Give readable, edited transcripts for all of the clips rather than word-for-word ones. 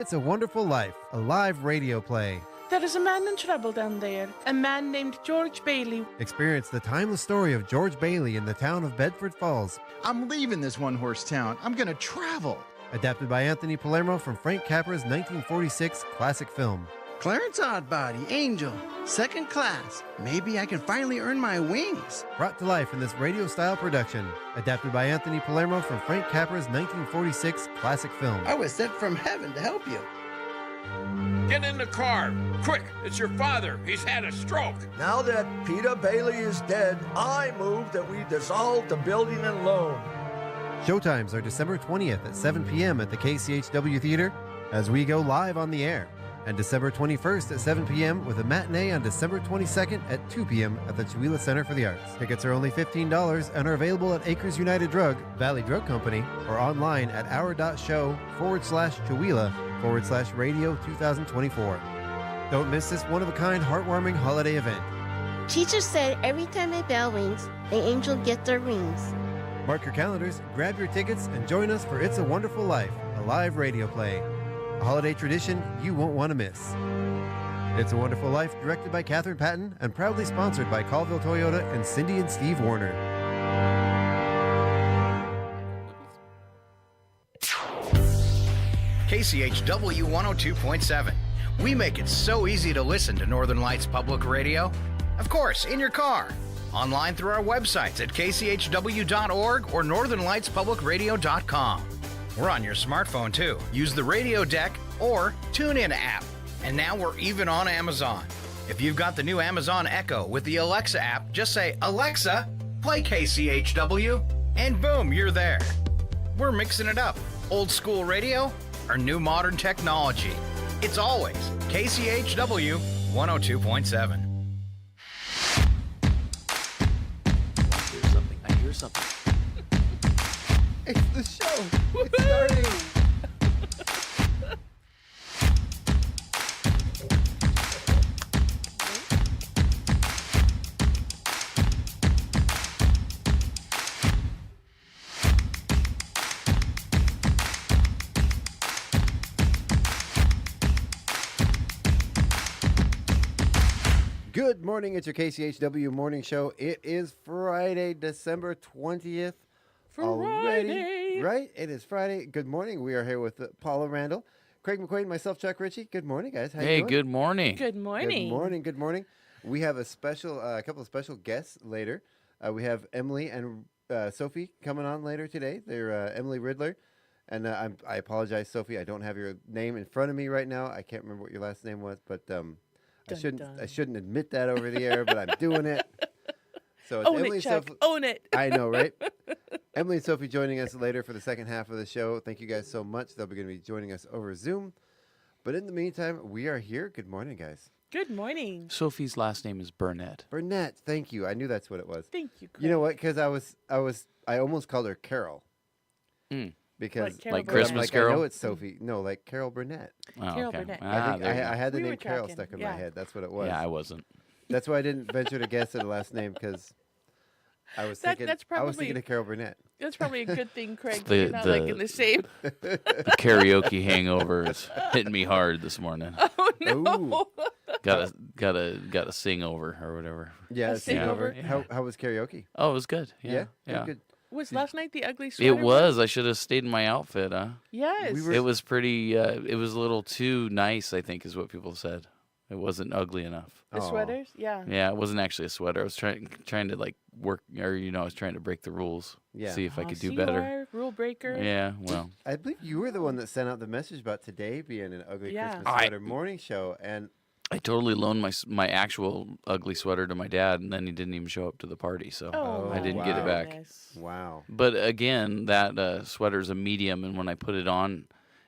It's a Wonderful Life, a live radio play. There is a man in trouble down there, a man named George Bailey. Experience the timeless story of George Bailey in the town of Bedford Falls. I'm leaving this one-horse town. I'm going to travel. Adapted by Anthony Palermo from Frank Capra's 1946 classic film. Clarence Oddbody, Angel, second class. Maybe I can finally earn my wings. Brought to life in this radio-style production. Adapted by Anthony Palermo from Frank Capra's 1946 classic film. I was sent from heaven to help you. Get in the car. Quick, it's your father. He's had a stroke. Now that Peter Bailey is dead, I move that we dissolve the building and loan. Showtimes are December 20th at 7 p.m. at the KCHW Theater as we go live on the air. And December 21st at 7 p.m. with a matinee on December 22nd at 2 p.m. at the Chihuahua Center for the Arts. Tickets are only $15 and are available at Acres United Drug, Valley Drug Company, or online at our.show/Chihuahua/radio 2024. Don't miss this one-of-a-kind heartwarming holiday event. Teacher said every time a bell rings, an angel gets their wings. Mark your calendars, grab your tickets, and join us for It's a Wonderful Life, a live radio play. A holiday tradition you won't want to miss. It's a Wonderful Life, directed by Catherine Patton and proudly sponsored by Colville Toyota and Cindy and Steve Warner. KCHW 102.7. We make it so easy to listen to Northern Lights Public Radio. Of course, in your car. Online through our websites at kchw.org or northernlightspublicradio.com. We're on your smartphone, too. Use the Radio Deck or TuneIn app. And now we're even on Amazon. If you've got the new Amazon Echo with the Alexa app, just say, "Alexa, play KCHW," and boom, you're there. We're mixing it up. Old school radio or new modern technology. It's always KCHW 102.7. I hear something. It's the show. It's starting. Good morning. It's your KCHW morning show. It is Friday, December 20th. Already, right? It is Friday. Good morning. We are here with Paula Randall, Craig McQuaid, myself, Chuck Ritchie. Good morning, guys. How you doing? Good morning. Good morning. Good morning. Good morning. We have a couple of special guests later. We have Emily and Sophie coming on later today. They're Emily Riddler, and I apologize, Sophie. I don't have your name in front of me right now. I can't remember what your last name was, but I shouldn't admit that over the air, but I'm doing it. So it's Own Emily it, Chuck. Sophie. Own it. I know, right? Emily and Sophie joining us later for the second half of the show. Thank you guys so much. They'll be going to be joining us over Zoom. But in the meantime, we are here. Good morning, guys. Good morning. Sophie's last name is Burnett. Burnett, thank you. I knew that's what it was. Thank you, Craig. You know what? Because I almost called her Carol. Because Like Christmas like, Carol? I know it's Sophie. No, like Carol Burnett. Oh, Carol okay. Burnett. Ah, I think there you I go. had the We name were Carol tracking, stuck in yeah. my head. That's what it was. Yeah, I wasn't. That's why I didn't venture to guess at the last name because I was thinking that's I was probably- thinking of Carol Burnett. That's probably a good thing, Craig. The- You're not like in the same. The karaoke hangover is hitting me hard this morning. Oh no. Ooh. Gotta sing over or whatever. Yeah, A sing over? How was karaoke? Oh, it was good. Yeah. Good. Was last night the ugly sweater? It was. I should have stayed in my outfit, huh? Yes. We were- It was pretty. It was a little too nice, I think, is what people said. It wasn't ugly enough. The sweaters? Yeah. Yeah, it wasn't actually a sweater. I was trying to like work, or I was trying to break the rules. Yeah. See if I could do You better. are, rule breaker. Yeah. Well. I believe you were the one that sent out the message about today being an ugly Yeah. Christmas sweater morning show, and I totally loaned my actual ugly sweater to my dad, and then he didn't even show up to the party, so Oh, I didn't get it wow. back. goodness. wow. But again, that sweater's a medium, and when I put it on,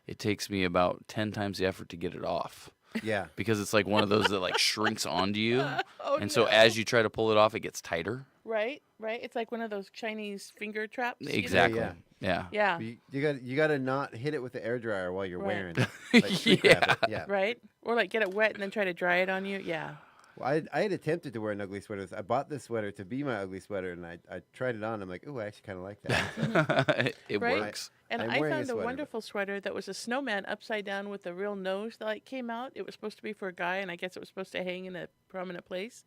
it takes me about 10 times the effort to get it off Yeah. because it's like one of those that like shrinks onto you, Oh, and so no. as you try to pull it off, it gets tighter. Right. It's like one of those Chinese finger traps. you know? Exactly. Yeah. Yeah. Yeah. You got to not hit it with the air dryer while you're Right. wearing it. Like, pre-grab it. Yeah. Right. Or like get it wet and then try to dry it on you. Yeah. Well, I had attempted to wear an ugly sweater. I bought this sweater to be my ugly sweater, and I tried it on. I'm like, oh, I actually kind of like that. It Right? works. And I'm I wearing a found a sweater, but- wonderful sweater that was a snowman upside down with a real nose that like came out. It was supposed to be for a guy, and I guess it was supposed to hang in a prominent place.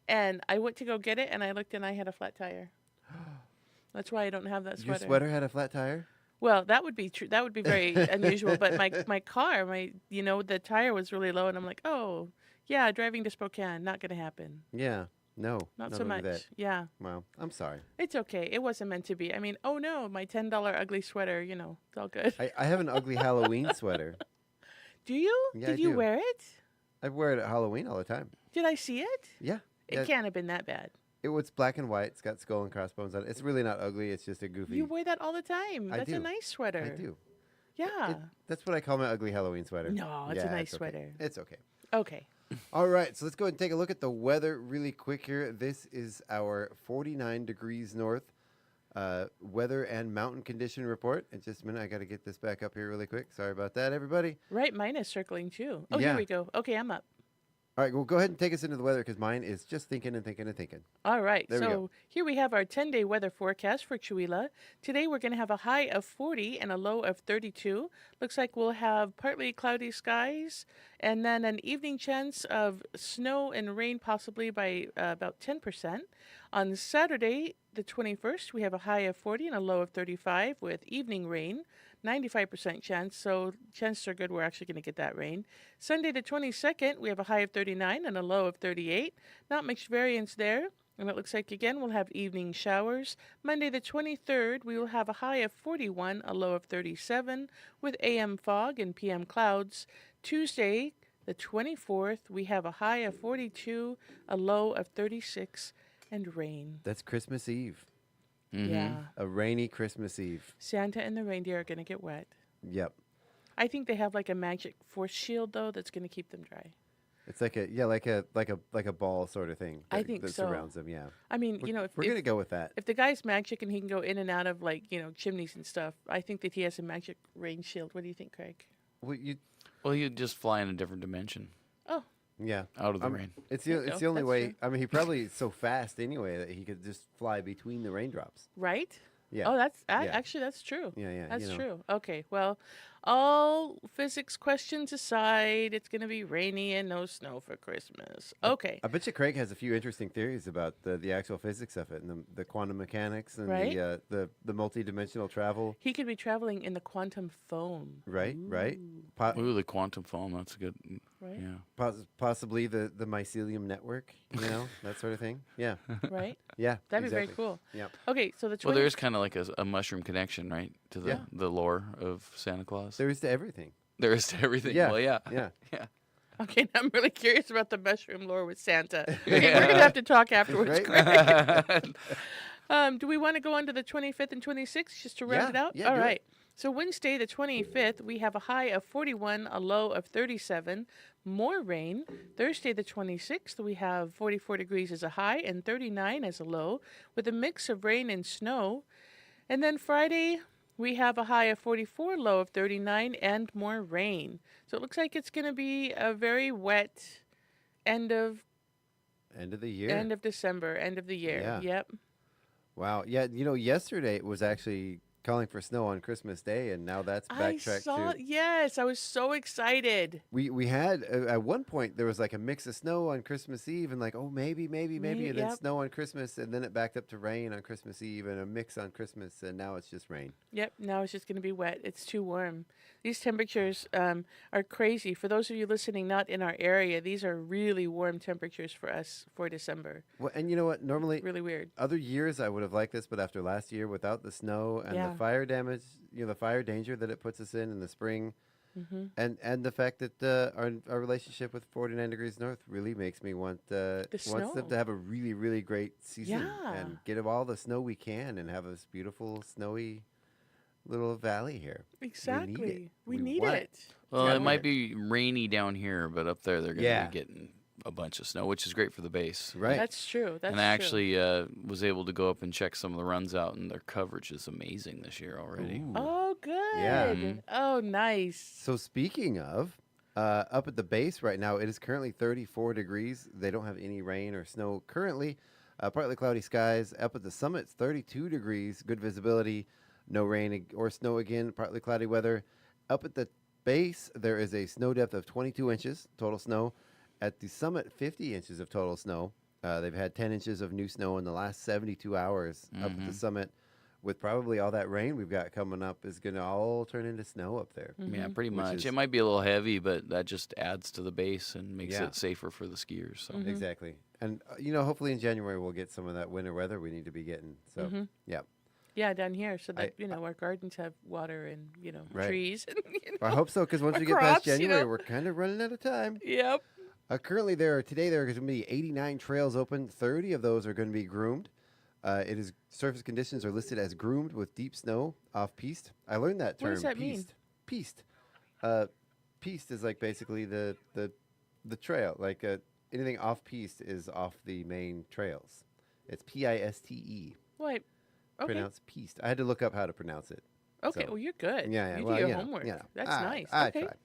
And I went to go get it, and I looked, and I had a flat tire. That's why I don't have that Your sweater. sweater had a flat tire? Well, that would be true. That would be very unusual. But my car, the tire was really low, and I'm like, oh, yeah, driving to Spokane, not going to happen. Yeah. No. Not so nothing much. like that. Yeah. Well, I'm sorry. It's okay. It wasn't meant to be. I mean, oh no, my $10 ugly sweater, it's all good. I have an ugly Halloween sweater. Do you? Yeah, Did I you do. wear it? I wear it at Halloween all the time. Did I see it? Yeah. It can't have been that bad. It was black and white. It's got skull and crossbones on it. It's really not ugly. It's just a goofy. You wear that all the time. I That's a do. nice sweater. I do. Yeah. That's what I call my ugly Halloween sweater. No, it's a Yeah, nice okay. sweater. It's okay. Okay. All right, so let's go ahead and take a look at the weather really quick here. This is our 49 degrees north weather and mountain condition report. In just a minute, I got to get this back up here really quick. Sorry about that, everybody. Right, mine is circling too. Oh, Yeah. here we go. Okay, I'm up. All right, well, go ahead and take us into the weather because mine is just thinking and thinking and thinking. All right, There we so go. here we have our 10-day weather forecast for Chewelah. Today we're going to have a high of 40 and a low of 32. Looks like we'll have partly cloudy skies and then an evening chance of snow and rain possibly by about 10%. On Saturday, the 21st, we have a high of 40 and a low of 35 with evening rain. 95% chance, so chances are good we're actually going to get that rain. Sunday the 22nd, we have a high of 39 and a low of 38. Not much variance there. And it looks like, again, we'll have evening showers. Monday the 23rd, we will have a high of 41, a low of 37, with AM fog and PM clouds. Tuesday the 24th, we have a high of 42, a low of 36, and rain. That's Christmas Eve. Yeah. A rainy Christmas Eve. Santa and the reindeer are going to get wet. Yep. I think they have like a magic force shield though that's going to keep them dry. It's like a ball sort of thing. I that- think that so. surrounds them. Yeah. I mean, We're if gonna go with that. if the guy's magic and he can go in and out of like chimneys and stuff, I think that he has a magic rain shield. What do you think, Craig? Well, you just fly in a different dimension Oh, Yeah. out of the rain. It's There the you it's go. the only That's way. true. I mean, he probably is so fast anyway that he could just fly between the raindrops. right? Yeah. Oh, that's Yeah. actually that's true. Yeah, yeah, That's you know. true. Okay, well, all physics questions aside, it's going to be rainy and no snow for Christmas. Okay. I bet you Craig has a few interesting theories about the actual physics of it and the quantum mechanics and Right. the multi-dimensional travel. He could be traveling in the quantum foam. Right, right. Ooh, the quantum foam. That's good. Right. Yeah. Possibly the mycelium network, that sort of thing. Yeah, Right? yeah. That'd be very exactly. cool. Yeah. Okay, so the 20- Well, there is kind of like a mushroom connection, right, to the Yeah. the lore of Santa Claus. There is to everything. There is to everything. Yeah. Well, yeah. Yeah. Yeah. Okay, now I'm really curious about the mushroom lore with Santa. Okay, we're gonna have to talk afterwards. Right? Do we want to go on to the 25th and 26th just to round Yeah, it out? yeah, All do it. right. So Wednesday, the 25th, we have a high of 41, a low of 37. More rain. Thursday, the 26th, we have 44 degrees as a high and 39 as a low, with a mix of rain and snow. And then Friday, we have a high of 44, low of 39, and more rain. So it looks like it's going to be a very wet end of the year. end of December, end of the year. Yeah. Yep. Wow. Yeah. Yesterday it was actually calling for snow on Christmas Day, and now that's I backtracked saw. to. Yes, I was so excited. We had at one point there was like a mix of snow on Christmas Eve and like maybe and then Yep. snow on Christmas and then it backed up to rain on Christmas Eve and a mix on Christmas and now it's just rain. Yep. Now it's just going to be wet. It's too warm. These temperatures are crazy. For those of you listening not in our area, these are really warm temperatures for us for December. Well, and you know what? Normally, Really weird. other years I would have liked this, but after last year without the snow and Yeah. the fire damage, the fire danger that it puts us in the spring, Mm-hmm. and the fact that our relationship with 49 degrees north really makes me want them snow. to have a really really great season Yeah. and get all the snow we can and have this beautiful snowy little valley here. Exactly. We We need want it. Well, Yeah, it might be rainy down here, but up there they're going to Yeah. be getting a bunch of snow, which is great for the base. Right. That's true. That's and I true. actually was able to go up and check some of the runs out, and their coverage is amazing this year already. Ooh. Oh, good. Yeah. Mhm. Oh, nice. So speaking of, Up at the base right now, it is currently 34 degrees. They don't have any rain or snow currently. Partly cloudy skies. Up at the summit, it's 32 degrees. Good visibility. No rain or snow again. Partly cloudy weather. Up at the base, there is a snow depth of 22 inches total snow. At the summit, 50 inches of total snow. They've had 10 inches of new snow in the last 72 hours up at the summit. With probably all that rain we've got coming up is going to all turn into snow up there. Yeah, pretty much. It might be a little heavy, but that just adds to the base and makes it safer for the skiers. So. Exactly. And, hopefully in January we'll get some of that winter weather we need to be getting. So, yeah. Yeah, down here, so that, our gardens have water and, trees. And, I hope so, because once we get past January, we're kind of running out of time. Yep. Currently, today there are going to be 89 trails open. 30 of those are going to be groomed. Surface conditions are listed as groomed with deep snow off-piste. I learned that term. What does that mean? Piste. Piste is like basically the trail. Like anything off-piste is off the main trails. It's Piste. What? Okay. Pronounced piste. I had to look up how to pronounce it. Okay, So, well, you're good. Yeah, You well, do your you know, homework. you know. That's nice. I Okay. tried.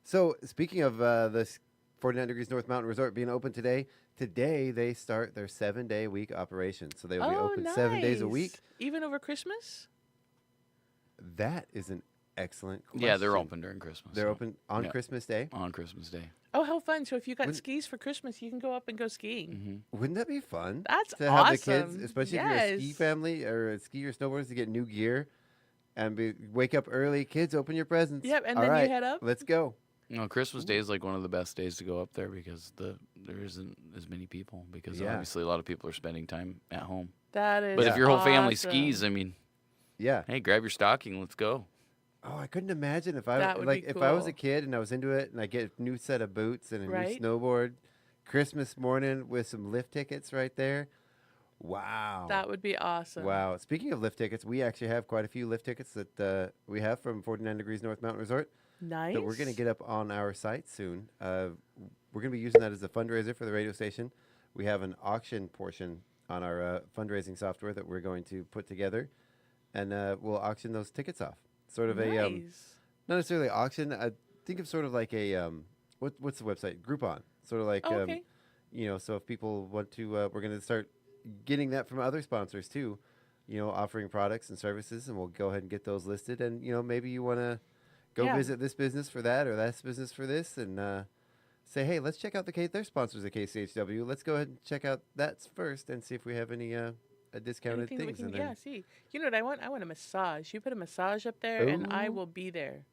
So speaking of this 49 Degrees North Mountain Resort being open today they start their 7-day-a-week operation. So they will be open 7 days a week. Even over Christmas? That is an excellent question. Yeah, they're open during Christmas. They're open on Yeah. Christmas Day. On Christmas Day. Oh, how fun. So if you got skis for Christmas, you can go up and go skiing. Wouldn't that be fun? That's to have the awesome. kids, especially if you're a ski Yes. family or a ski or snowboarders, to get new gear and wake up early. Kids, open your presents. Yep, and All then you right, head up? Let's go. No, Christmas Day is like one of the best days to go up there because there isn't as many people because obviously a lot of people are spending time at home. That is But if your whole family awesome. skis, I mean, Yeah. hey, grab your stocking, let's go. Oh, I couldn't imagine if That would be if I was a cool. kid and I was into it and I get a new set of boots and a Right. new snowboard, Christmas morning with some lift tickets right there. Wow. That would be awesome. Wow. Speaking of lift tickets, we actually have quite a few lift tickets that we have from 49 Degrees North Mountain Resort Nice. that we're going to get up on our site soon. We're going to be using that as a fundraiser for the radio station. We have an auction portion on our fundraising software that we're going to put together, and we'll auction those tickets off. Sort of Nice. not necessarily auction. I think of sort of like a what's the website? Groupon. Sort of like Oh, okay. so if people want to, we're going to start getting that from other sponsors too. Offering products and services, and we'll go ahead and get those listed. And maybe you want to go Yeah. visit this business for that or that business for this, and say, hey, let's check out they're sponsors of KCHW. Let's go ahead and check out that first and see if we have any discounted Anything that we things. can, And then yeah, see. You know what I want? I want a massage. You put a massage up there, and I will be there.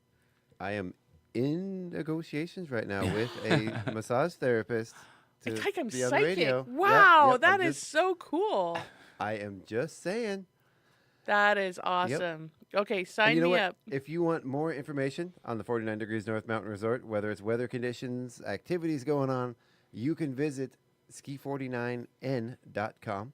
I am in negotiations right now with a massage therapist. To It's like I'm be on the psychic. radio. Yep, Wow, yep, that I'm is so cool. I am just saying. That is awesome. Okay, sign And you know me what? up. If you want more information on the 49 Degrees North Mountain Resort, whether it's weather conditions, activities going on, you can visit ski49n.com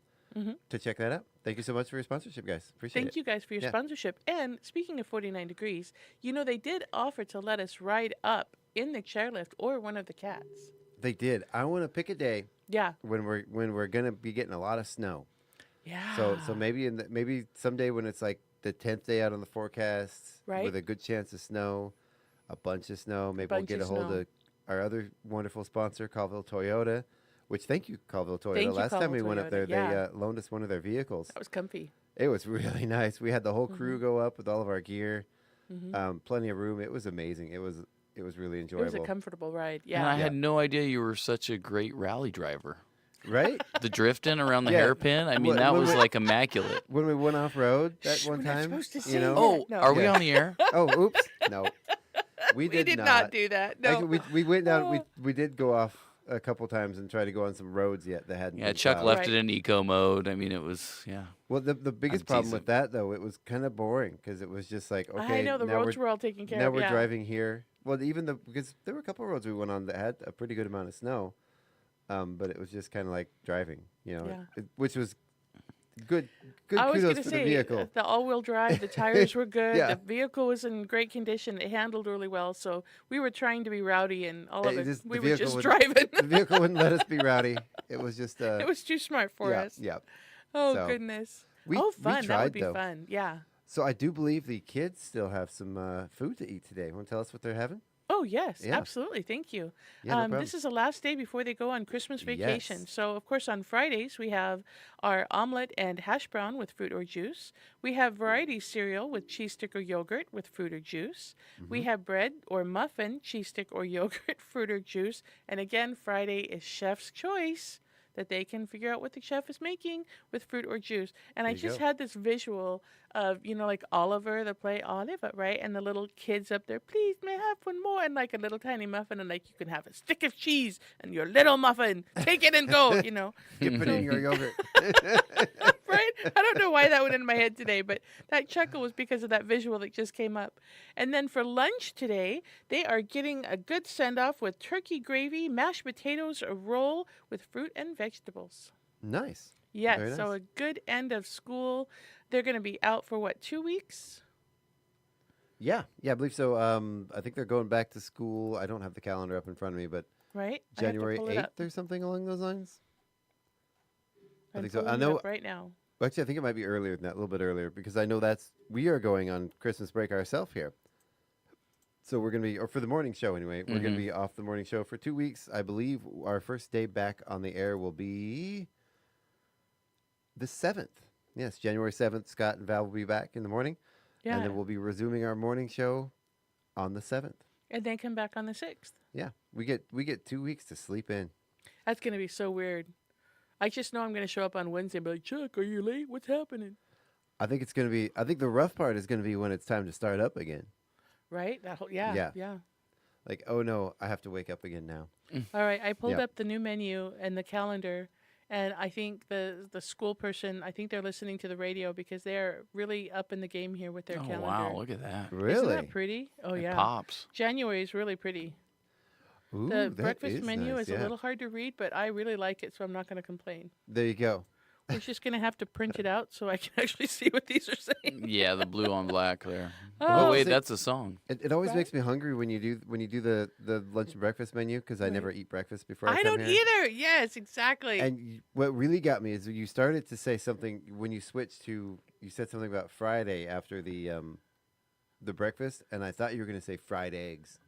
to check that out. Thank you so much for your sponsorship, guys. Appreciate it. Thank you guys for your Yeah. sponsorship. And speaking of 49 degrees, they did offer to let us ride up in the chairlift or one of the cats. They did. I want to pick a day Yeah. when we're gonna be getting a lot of snow. Yeah. So maybe maybe someday when it's like the 10th day out on the forecast Right. with a good chance of snow, a bunch of snow. Maybe we'll bunch get of a hold snow. of our other wonderful sponsor, Colville Toyota. Which thank you, Colville Toyota. Thank you, Last time we Colville went up there, Toyota. Yeah. they loaned us one of their vehicles. That was comfy. It was really nice. We had the whole crew go up with all of our gear, Mm-hmm. plenty of room. It was amazing. It was really It enjoyable. was a comfortable ride. And Yeah. I had no idea you were such a great rally driver. Right? The drifting around the Yeah. hairpin, I mean, When- that when was we- like immaculate. When we went off road that Shh, one we're not time, supposed to you say know. that. Oh, No. are we Yeah. on the air? Oh, oops. No. We We did not do that. No. Actually, we went down. Oh. We did go off a couple times and try to go on some roads yet that hadn't. Yeah, been Chuck plowed. left Right. it in eco mode. I mean, it was, yeah. Well, the biggest I'm problem teasing. with that though, it was kind of boring because it was just like, okay, I know the now roads we're, were all taken care now of. we're Yeah. driving here. Well, because there were a couple of roads we went on that had a pretty good amount of snow, but it was just kind of like driving, Yeah. which was good. Good I was kudos going to for say, the vehicle. the all-wheel drive, the tires were good, Yeah. the vehicle was in great condition, it handled really well, so we were trying to be rowdy and all of It it, just- we the were vehicle just would- driving. The vehicle wouldn't let us be rowdy. It was just. It was too smart for yeah, us. yeah. Oh, So, goodness. we- Oh, we fun. That tried, would be though. fun. Yeah. So I do believe the kids still have some food to eat today. Want to tell us what they're having? Oh, yes, Yeah. absolutely. Thank you. Yeah, no problem. This is the last day before they go on Christmas vacation. Yes. So, of course, on Fridays, we have our omelet and hash brown with fruit or juice. We have variety cereal with cheese stick or yogurt with fruit or juice. We have bread or muffin, cheese stick or yogurt, fruit or juice. And again, Friday is chef's choice, that they can figure out what the chef is making with fruit or juice. And I There you just go. had this visual of, like Oliver, the play Oliver, right? And the little kids up there, please, may I have one more? And like a little tiny muffin, and like you can have a stick of cheese and your little muffin. Take it and go, Dip it in your yogurt. Right? I don't know why that went in my head today, but that chuckle was because of that visual that just came up. And then for lunch today, they are getting a good send off with turkey gravy, mashed potatoes, a roll with fruit and vegetables. Nice. Yes, Very so nice. a good end of school. They're going to be out for what, 2 weeks? Yeah, I believe so. I think they're going back to school. I don't have the calendar up in front of me, but Right? I have to January pull it up. 8th or something along those lines. I I'm think so. I pulling it know. up right now. Actually, I think it might be earlier than that, a little bit earlier, because I know we are going on Christmas break ourselves here. So we're going to be, or for the morning show anyway, we're going to be off the morning show for 2 weeks. I believe our first day back on the air will be the 7th. Yes, January 7th. Scott and Val will be back in the morning. Yeah. And then we'll be resuming our morning show on the 7th. And then come back on the 6th. Yeah, we get 2 weeks to sleep in. That's going to be so weird. I just know I'm going to show up on Wednesday and be like, Chuck, are you late? What's happening? I think the rough part is going to be when it's time to start up again. Right? That whole, yeah. Like, oh no, I have to wake up again now. All right, I pulled Yep. up the new menu and the calendar, and I think the school person, I think they're listening to the radio because they're really up in the game here with their Oh calendar. wow, look at that. Really? Isn't that pretty? Oh, It yeah. pops. January is really pretty. Ooh, The that breakfast menu nice, is a little hard to read, but I really like it, so I'm not going to complain. There you go. We're just going to have to print it out so I can actually see what these are saying. Yeah, the blue on black there. Oh. Oh wait, See- that's a song. It always Right. makes me hungry when you do the lunch and breakfast menu because I Right. never eat breakfast before I I come don't here. either. Yes, exactly. And what really got me is you started to say something when you switched to you said something about Friday after the breakfast, and I thought you were going to say fried eggs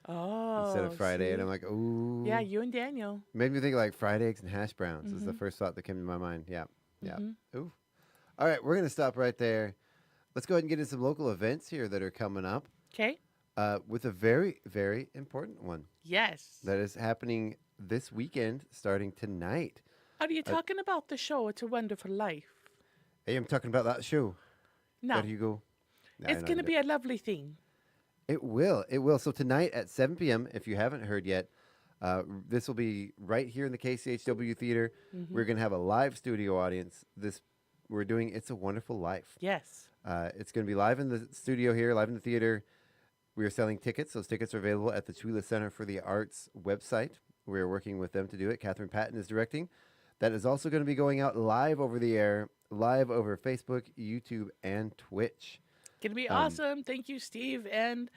oh, instead of Friday, and see? I'm like, ooh. Yeah, you and Daniel. Made me think like fried eggs and hash browns is the Mhm. first thought that came to my mind. Yeah. Mhm. Ooh. All right, we're going to stop right there. Let's go ahead and get into some local events here that are coming up Okay. with a very, very important one Yes. that is happening this weekend starting tonight. Are you talking about the show It's a Wonderful Life? Hey, I'm talking about that show. No. Where do you go? Nah, It's I know going to you be don't. a lovely thing. It will. It will. So tonight at 7 p.m., if you haven't heard yet, this will be right here in the KCHW Theater. Mm-hmm. We're going to have a live studio audience. We're doing It's a Wonderful Life. Yes. It's going to be live in the studio here, live in the theater. We are selling tickets. Those tickets are available at the Chula Center for the Arts website. We're working with them to do it. Catherine Patton is directing. That is also going to be going out live over the air, live over Facebook, YouTube, and Twitch. Going to be awesome. Thank you, Steve and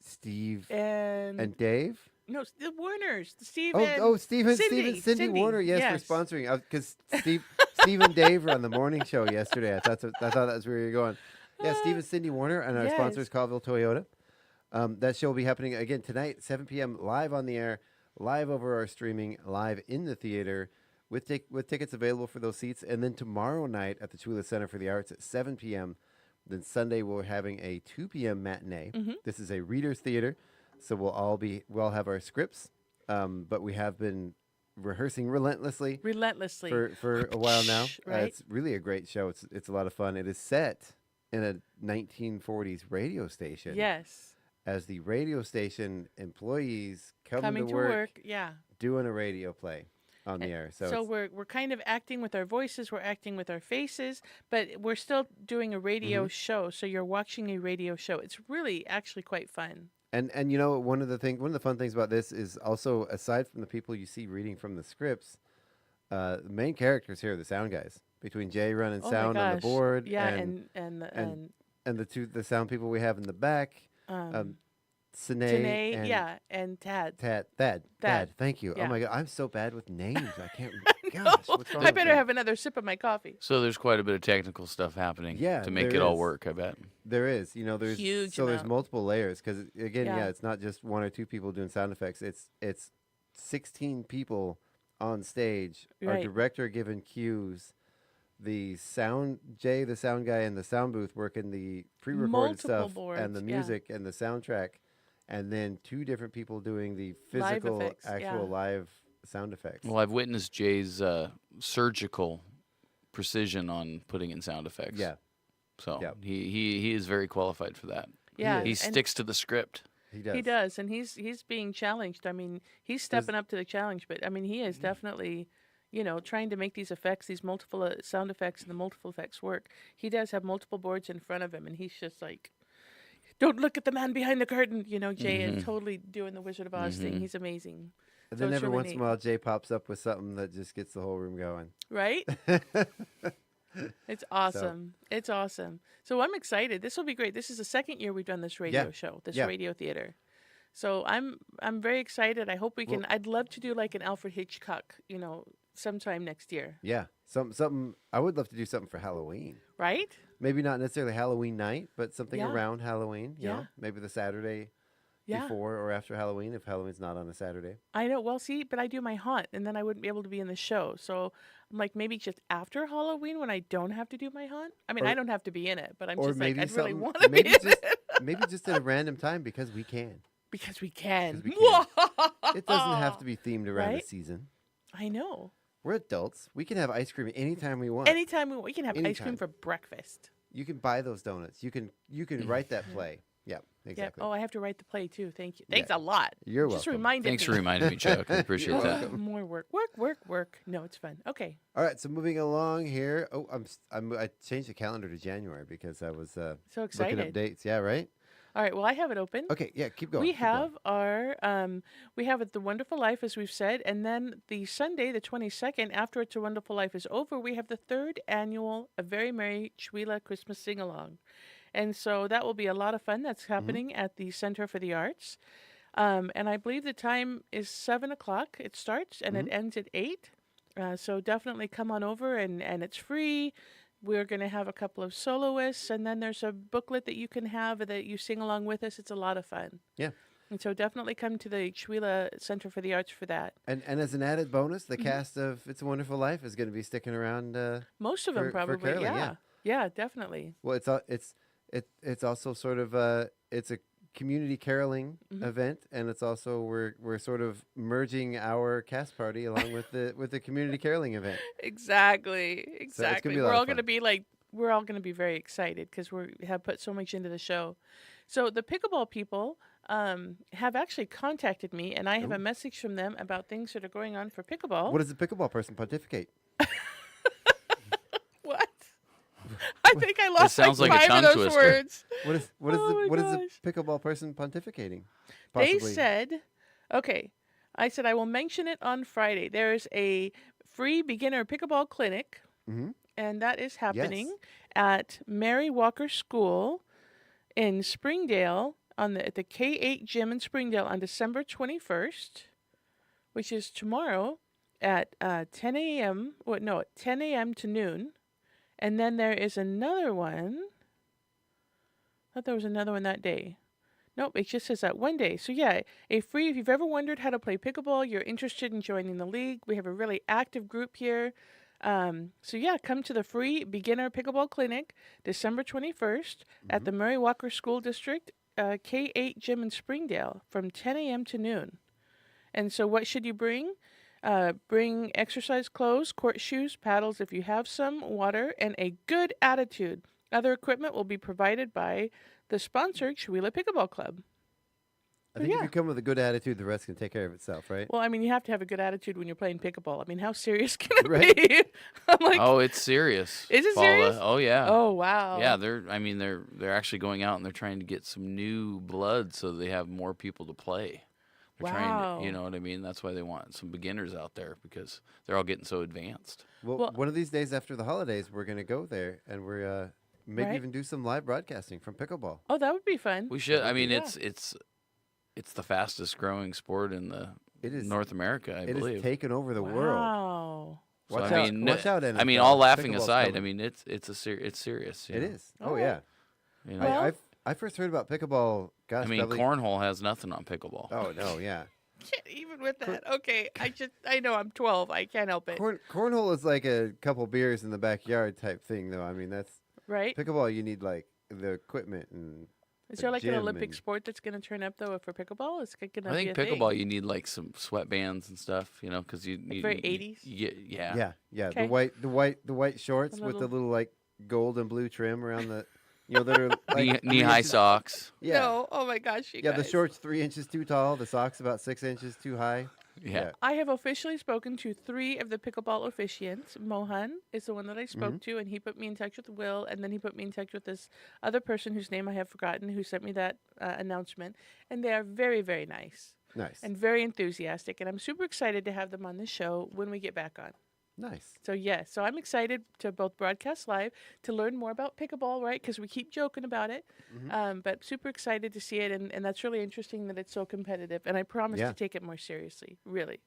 Steve and and Dave. no, the Warners. Steve Oh, and Cindy Cindy. Warner. Yes, Yes. for sponsoring. Because Steve and Dave were on the morning show yesterday. I thought that's where you're going. Yeah, Steve and Cindy Warner and our Yes. sponsors, Colville Toyota. That show will be happening again tonight, 7 p.m. live on the air, live over our streaming, live in the theater, with tickets available for those seats. And then tomorrow night at the Chula Center for the Arts at 7 p.m. Then Sunday we're having a 2 p.m. matinee. Mm-hmm. This is a readers theater, so we'll all have our scripts, but we have been rehearsing relentlessly for a while now. Right? It's really a great show. It's a lot of fun. It is set in a 1940s radio station. Yes. As the radio station employees Coming to to work. Yeah. doing a radio play on the air. So, we're kind of acting with our voices, we're acting with our faces, but we're still doing a radio Mm-hmm. show. So you're watching a radio show. It's really actually quite fun. and you know one of the fun things about this is also, aside from the people you see reading from the scripts, the main characters here are the sound guys. Between Jay running Oh my sound on the gosh. board, Yeah, and and the sound people we have in the back. Sine, and and Tad. Thad. Thank you. Yeah. Oh my God, I'm so bad with names. I can't. Gosh, what's wrong I with better me? have another sip of my coffee. So there's quite a bit of technical stuff happening Yeah, to make there it all is. work, I bet. There is, there's Huge so there's amount. multiple layers because again, Yeah. it's not just one or two people doing sound effects. It's 16 people on stage. Our Right. director giving cues. The sound the sound guy in the sound booth working the pre-recorded Multiple stuff boards, and the yeah. music and the soundtrack, and then two different people doing the Live physical, effects, actual yeah. live sound effects. Well, I've witnessed Jay's surgical precision on putting in sound effects. Yeah, So Yep. he is very qualified for that. Yeah, He and sticks to the script. he does. he does, and he's being challenged. I mean, he's stepping up to the challenge, but I mean, he is definitely, trying to make these effects, these multiple sound effects and the multiple effects work. He does have multiple boards in front of him, and he's just like, "Don't look at the man behind the curtain." Jay is totally doing the Wizard of Oz thing. He's amazing. And So then it's every really once in neat. a while, Jay pops up with something that just gets the whole room going. Right? It's awesome. It's awesome. So I'm excited. This will be great. This is the second year we've done this radio show, this Yeah. radio theater. So I'm very excited. I hope we can. I'd love to do like an Alfred Hitchcock, sometime next year. Yeah, something. I would love to do something for Halloween. Right? Maybe not necessarily Halloween night, but something Yeah. around Halloween. You Yeah. know, maybe the Saturday Yeah. before or after Halloween, if Halloween's not on a Saturday. I know. Well, see, but I do my haunt, and then I wouldn't be able to be in the show. So I'm like, maybe just after Halloween when I don't have to do my haunt. I mean, Or- I don't have to be in it, but I'm or just like, maybe I'd really something- want to be maybe in just- it Maybe just at a random time because we can. because we can. 'Cause we can. It doesn't have to be themed around Right? the season. I know. We're adults. We can have ice cream anytime we want. Anytime we can have ice cream Anytime. for breakfast. You can buy those donuts. You can write that play. Yeah, Yeah. exactly. Oh, I have to write the play too. Thank you. Yeah. Thanks a lot. You're Just welcome. reminded Thanks me. for reminding me, Chuck. I appreciate that. More work. Work. No, it's fun. Okay. All right, so moving along here. Oh, I changed the calendar to January because I was So looking up excited. dates. Yeah, right. All right. Well, I have it open. Okay, yeah, keep going. We keep going. have our we have it, The Wonderful Life, as we've said, and then the Sunday, the 22nd, after It's a Wonderful Life is over, we have the third annual A Very Merry Chwila Christmas Sing Along, and so that will be a lot of fun. That's happening at the Center for the Arts, and I believe the time is 7:00. It starts and it ends at 8. So definitely come on over, and it's free. We're going to have a couple of soloists, and then there's a booklet that you can have that you sing along with us. It's a lot of fun. Yeah. And so definitely come to the Chwila Center for the Arts for that. And as an added bonus, Mm-hmm. the cast of It's a Wonderful Life is going to be sticking around. Most of them for probably, caroling, yeah. Yeah, definitely. Well, it's also sort of it's a community caroling Mm-hmm. event, and it's also we're sort of merging our cast party along with the community caroling event. Exactly. be a lot We're of all going to fun. be we're all going to be very excited because we have put so much into the show. So the pickleball people have actually contacted me, and I have a message from them about things that are going on for pickleball. What does the pickleball person pontificate? What? I think I lost sounds like a 5 tongue of those twister. words. What is Oh my the gosh. pickleball person pontificating? They Possibly. said, okay, I said I will mention it on Friday. There's a free beginner pickleball clinic, and that is happening at Mary Walker School in Springdale at the K8 gym in Springdale on December 21st, which is tomorrow at 10 a.m. Well, no, at 10 a.m. to noon. And then there is another one. I thought there was another one that day. Nope, it just says that one day. So yeah, if you've ever wondered how to play pickleball, you're interested in joining the league, we have a really active group here. So yeah, come to the free beginner pickleball clinic, December 21st at the Murray Walker School District, K8 gym in Springdale from 10 a.m. to noon. And so what should you bring? Bring exercise clothes, court shoes, paddles if you have some, water, and a good attitude. Other equipment will be provided by the sponsor, Chwila Pickleball Club. I think if you come with a good attitude, the rest can take care of itself, right? Well, I mean, you have to have a good attitude when you're playing pickleball. I mean, how serious can it Right. be? I'm like, Oh, it's serious. Is it Paula. serious? Oh yeah. oh, wow. Yeah, they're actually going out and they're trying to get some new blood so they have more people to play. They're trying Wow. to, you know what I mean? That's why they want some beginners out there because they're all getting so advanced. Well, one of these days after the holidays, we're going to go there and we're maybe Right. even do some live broadcasting from pickleball. Oh, that would be fun. We should. I mean, Yeah. it's it's the fastest growing sport in the North America, I believe. It has taken over the world. Wow. So, Watch out, NFL. I mean, all laughing Pickleball's aside, coming. it's serious. It is. Oh, All yeah. You know? Well- I first heard about pickleball. Gosh, I mean, probably... cornhole has nothing on pickleball. Oh no, yeah. Even with that. Okay, I know I'm 12. I can't help it. Cornhole is like a couple beers in the backyard type thing, though. I mean, that's Right? pickleball. You need like the equipment and. Is the there like an gym Olympic and- sport that's going to turn up though for pickleball? It's going to I be think a pickleball thing. you need like some sweatbands and stuff, because you need very 80s? Yeah. Yeah. Okay. The white shorts The with the little- little like gold and blue trim around the, that are like Knee high 3 inches- socks. Yeah. No. Oh my gosh, you Yeah, guys. the shorts 3 inches too tall, the socks about 6 inches too high. Yeah. I have officially spoken to 3 of the pickleball officiants. Mohan is the one that I spoke to, and he put me in touch with Will, and then he put me in touch with this other person whose name I have forgotten who sent me that announcement. And they are very, very nice Nice. and very enthusiastic, and I'm super excited to have them on the show when we get back on. Nice. So, yes, so I'm excited to both broadcast live to learn more about pickleball, right? Because we keep joking about it, but super excited to see it, and that's really interesting that it's so competitive. And I promise Yeah. to take it more seriously, really.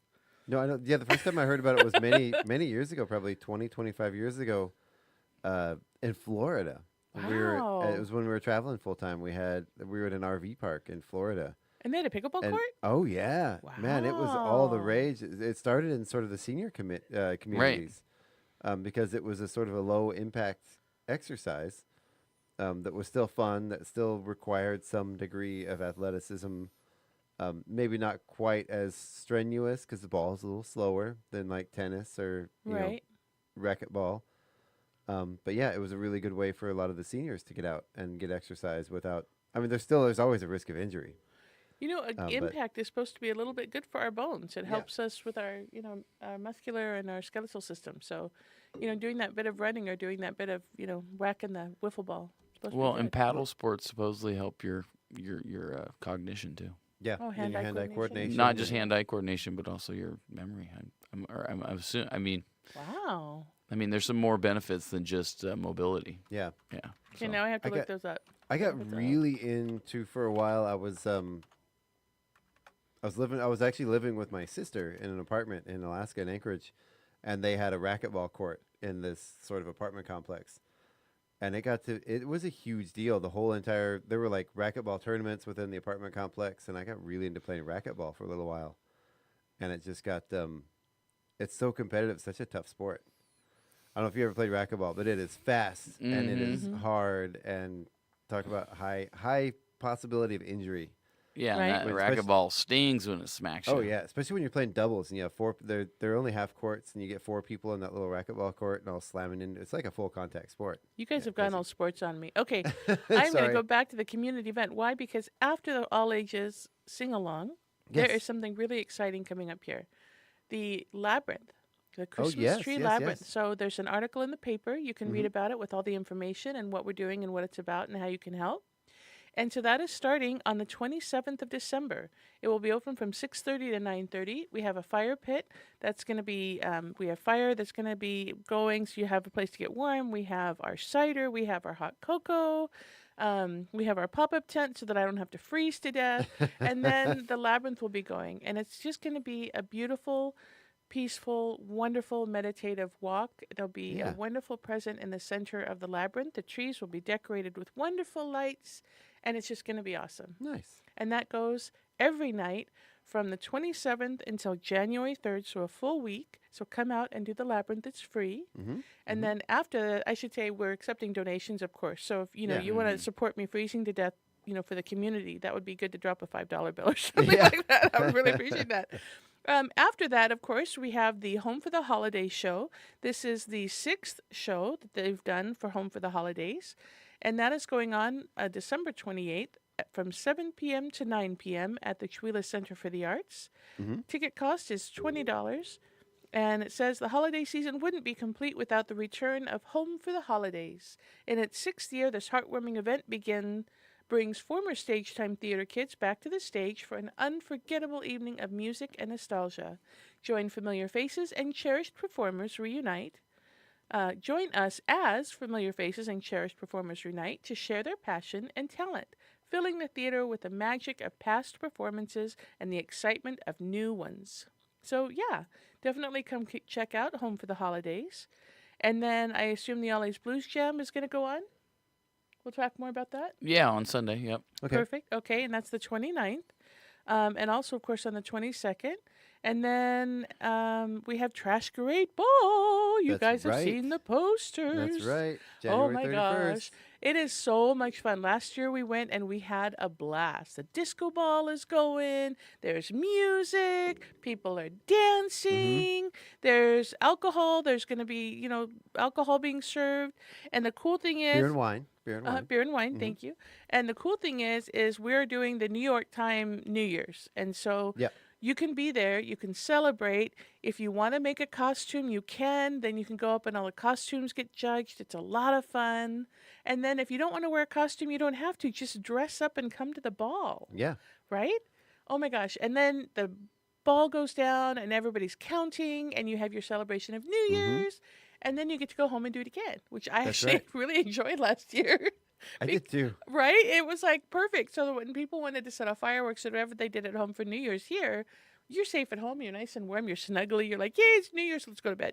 No, I don't. Yeah, the first time I heard about it was many years ago, probably 20, 25 years ago, in Florida. When Wow. it was when we were traveling full time. We were at an RV park in Florida. And they had a pickleball And- court? Oh yeah, man! It was all the Wow. rage. It started in sort of the senior communities, because it was a sort of a low impact exercise that was still fun, that still required some degree of athleticism. Maybe not quite as strenuous because the ball is a little slower than like tennis or Right. racquetball. But yeah, it was a really good way for a lot of the seniors to get out and get exercise without. I mean, there's always a risk of injury. You know, but- impact is supposed to be a little bit good for our bones. It helps us with our, our muscular and our skeletal system. So, doing that bit of running or doing that bit of, whacking the wiffle ball. is supposed to be Well, good. and paddle sports supposedly help your cognition too. Yeah, Oh, and hand-eye your hand-eye coordination. coordination. Not just hand-eye coordination, but also your memory. I'm assuming. Wow. There's some more benefits than just mobility. Yeah. Yeah. Okay, so. now I have to I look got- those up. I got Look at that. really into for a while. I was actually living with my sister in an apartment in Alaska in Anchorage, and they had a racquetball court in this sort of apartment complex. And it was a huge deal. There were like racquetball tournaments within the apartment complex, and I got really into playing racquetball for a little while. And it just got it's so competitive, such a tough sport. I don't know if you ever played racquetball, but it is fast and it is hard, and talk about high possibility of injury. Yeah, Right. and that When racquetball stings when it smacks you. Oh yeah, especially when you're playing doubles and you have four. They're only half courts, and you get 4 people in that little racquetball court, and all slamming in. It's like a full contact sport. You guys Yeah, have gone crazy. all sports on me. Okay, I'm going to Sorry. go back to the community event. Why? Because after the all ages sing along, there Yes. is something really exciting coming up here. The labyrinth, the Oh, Christmas yes, tree yes, labyrinth. yes. So there's an article in the paper. You can read about it with all the information and what we're doing and what it's about and how you can help. And so that is starting on the 27th of December. It will be open from 6:30 to 9:30. We have a fire pit that's going to be, we have fire that's going to be going, so you have a place to get warm. We have our cider. We have our hot cocoa. We have our pop-up tent so that I don't have to freeze to death. And then the labyrinth will be going. And it's just going to be a beautiful, peaceful, wonderful, meditative walk. There'll be Yeah. a wonderful present in the center of the labyrinth. The trees will be decorated with wonderful lights, and it's just going to be awesome. Nice. And that goes every night from the 27th until January 3rd, so a full week. So come out and do the labyrinth. It's free. And then after that, I should say we're accepting donations, of course. So if Yeah. you want to support me freezing to death, for the community, that would be good to drop a $5 bill or something Yeah. like that. I would really appreciate that. After that, of course, we have the Home for the Holidays show. This is the 6th show that they've done for Home for the Holidays. And that is going on December 28th from 7 p.m. to 9 p.m. at the Chewila Center for the Arts. Ticket cost is $20. And it says the holiday season wouldn't be complete without the return of Home for the Holidays. In its 6th year, this heartwarming event brings former Stage Time Theater kids back to the stage for an unforgettable evening of music and nostalgia. Join familiar faces and cherished performers reunite. Join us as familiar faces and cherished performers reunite to share their passion and talent. filling the theater with the magic of past performances and the excitement of new ones. So, yeah, definitely come check out Home for the Holidays. And then I assume the Ollie's Blues Jam is going to go on. We'll talk more about that. Yeah, on Sunday. Yep. Okay. Perfect. Okay, and that's the 29th. And also, of course, on the 22nd. And then we have Trash Parade Ball. You That's guys have right. seen the posters. That's right. Oh January my 31st. gosh. It is so much fun. Last year we went and we had a blast. The disco ball is going. There's music. People are dancing. There's alcohol. There's going to be, alcohol being served. And the cool thing is Beer and wine. Beer and wine. beer and wine, thank you. And the cool thing is we're doing the New York time New Year's. And so Yep. you can be there. You can celebrate. If you want to make a costume, you can. Then you can go up and all the costumes get judged. It's a lot of fun. And then if you don't want to wear a costume, you don't have to. Just dress up and come to the ball, Yeah. right? Oh my gosh. And then the ball goes down and everybody's counting and you have your celebration of New Year's. And then you get to go home and do it again, which I That's actually right. really enjoyed last year. I did too. Right? It was like perfect. So that when people wanted to set off fireworks or whatever they did at home for New Year's here, you're safe at home. You're nice and warm. You're snuggly. You're like, yeah, it's New Year's. Let's go to bed.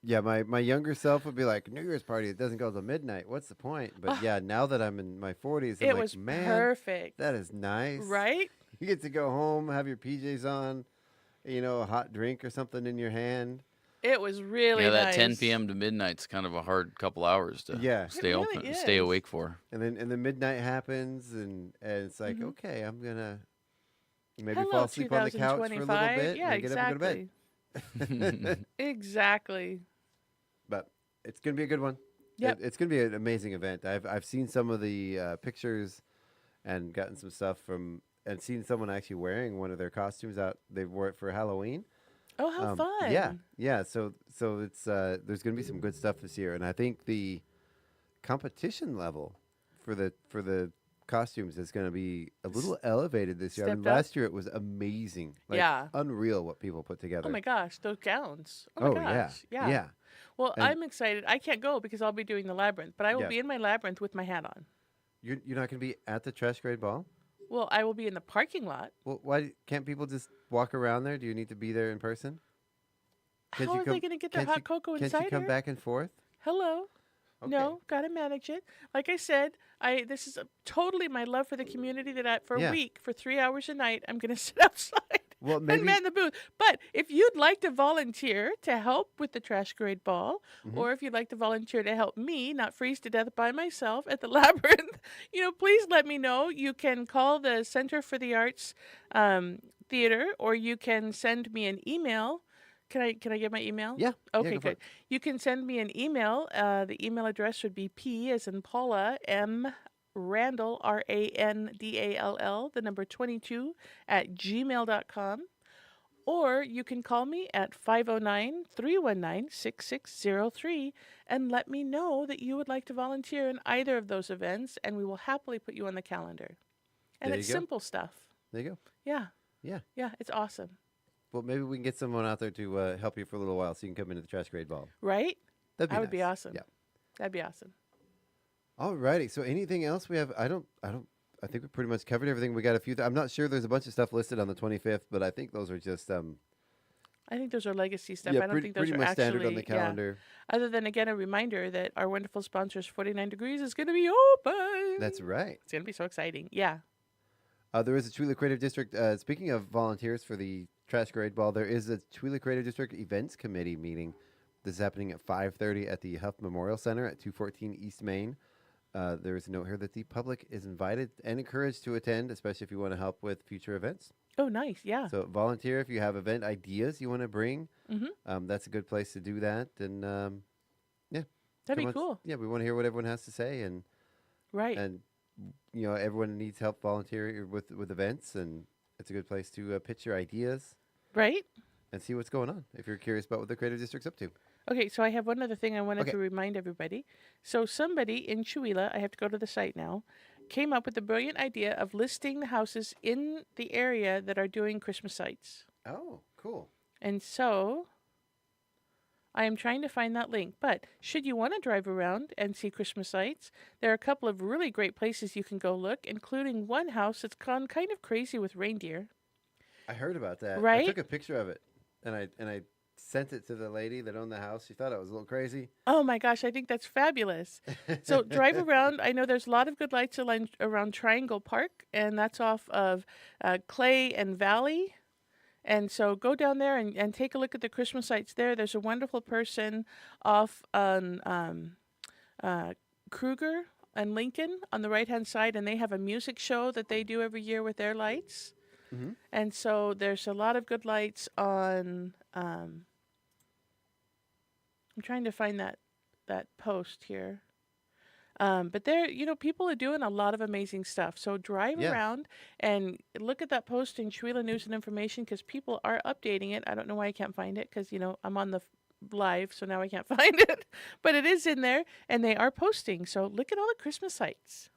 My younger self would be like, New Year's party, it doesn't go till midnight. What's the point? But yeah, now that I'm in my 40s, I'm it like, was man, perfect. that is nice. Right? You get to go home, have your PJs on, a hot drink or something in your hand. It was really Yeah, that nice. 10 p.m. to midnight's kind of a hard couple hours to stay It open, really stay is. awake for. And then midnight happens, and it's like, okay, I'm going to maybe Hello, fall asleep on the couch for a little 2025. bit Yeah, and get up and go to exactly. bed. Exactly. But it's going to be a good one. Yep. It's going to be an amazing event. I've seen some of the pictures and gotten some stuff and seen someone actually wearing one of their costumes out. They wore it for Halloween. Oh, how fun. Yeah. So it's there's going to be some good stuff this year, and I think the competition level for the costumes is going to be a little elevated this year. I mean, Stepped up. last year it was amazing. Like, Yeah. unreal what people put together. Oh my gosh, those gowns. Oh my gosh. yeah. Well, And- I'm excited. I can't go because I'll be doing the labyrinth, but I will Yeah. be in my labyrinth with my hat on. You're not going to be at the Trash Grade Ball? Well, I will be in the parking lot. Well, why can't people just walk around there? Do you need to be there in person? How are they going to get their hot cocoa and Can't cider? you come back and forth? Hello. Okay. No, gotta manage it. Like I said, this is totally my love for the community that for a Yeah. week, for 3 hours a night, I'm gonna sit outside Well, and maybe man the booth. But if you'd like to volunteer to help with the Trash Grade Ball, or if you'd like to volunteer to help me not freeze to death by myself at the labyrinth, please let me know. You can call the Center for the Arts Theater, or you can send me an email. Can I give my email? Yeah. Okay, go for good. it. You can send me an email. The email address would be P as in Paula, M Randall, Randall, the number 22 at gmail.com. Or you can call me at 509-319-6603 and let me know that you would like to volunteer in either of those events, and we will happily put you on the calendar. And There it's you go. simple stuff. There you go. Yeah. Yeah. Yeah, it's awesome. Well, maybe we can get someone out there to help you for a little while so you can come into the Trash Grade Ball. Right? That'd be That would be nice. awesome. Yeah. That'd be awesome. All righty. So anything else we have? I think we pretty much covered everything. We got a few. I'm not sure. There's a bunch of stuff listed on the 25th, but I think those are just I think those are legacy stuff. yeah, I don't pretty, think those pretty are much actually standard on the yeah. calendar. Other than again a reminder that our wonderful sponsors 49 Degrees is going to be open. That's right. It's going to be so exciting. Yeah. There is a Chula Creative District. Speaking of volunteers for the Trash Grade Ball, there is a Chula Creative District Events Committee meeting. This is happening at 5:30 at the Huff Memorial Center at 214 East Main. There is a note here that the public is invited and encouraged to attend, especially if you want to help with future events. Oh, nice. Yeah. So volunteer if you have event ideas you want to bring. Mm-hmm. That's a good place to do that. And yeah, That'd come be on, cool. Yeah, we want to hear what everyone has to say, and Right. everyone needs help volunteering with events, and it's a good place to pitch your ideas Right. and see what's going on if you're curious about what the Creative District's up to. Okay, so I have one other thing I wanted Okay. to remind everybody. So somebody in Chuila, I have to go to the site now, came up with the brilliant idea of listing the houses in the area that are doing Christmas sites. Oh, cool. And so I am trying to find that link. But should you want to drive around and see Christmas lights, there are a couple of really great places you can go look, including one house that's gone kind of crazy with reindeer. I heard about that. I Right? took a picture of it, and I sent it to the lady that owned the house. She thought it was a little crazy. Oh my gosh, I think that's fabulous. So drive around. I know there's a lot of good lights around Triangle Park, and that's off of Clay and Valley. And so go down there and take a look at the Christmas lights there. There's a wonderful person off on Kruger and Lincoln on the right-hand side, and they have a music show that they do every year with their lights. Mm-hmm. And so there's a lot of good lights on. I'm trying to find that post here. But there, people are doing a lot of amazing stuff. So drive Yeah. around and look at that post in Chewelah News and Information because people are updating it. I don't know why I can't find it because, I'm on the live, so now I can't find it. But it is in there, and they are posting. So look at all the Christmas lights.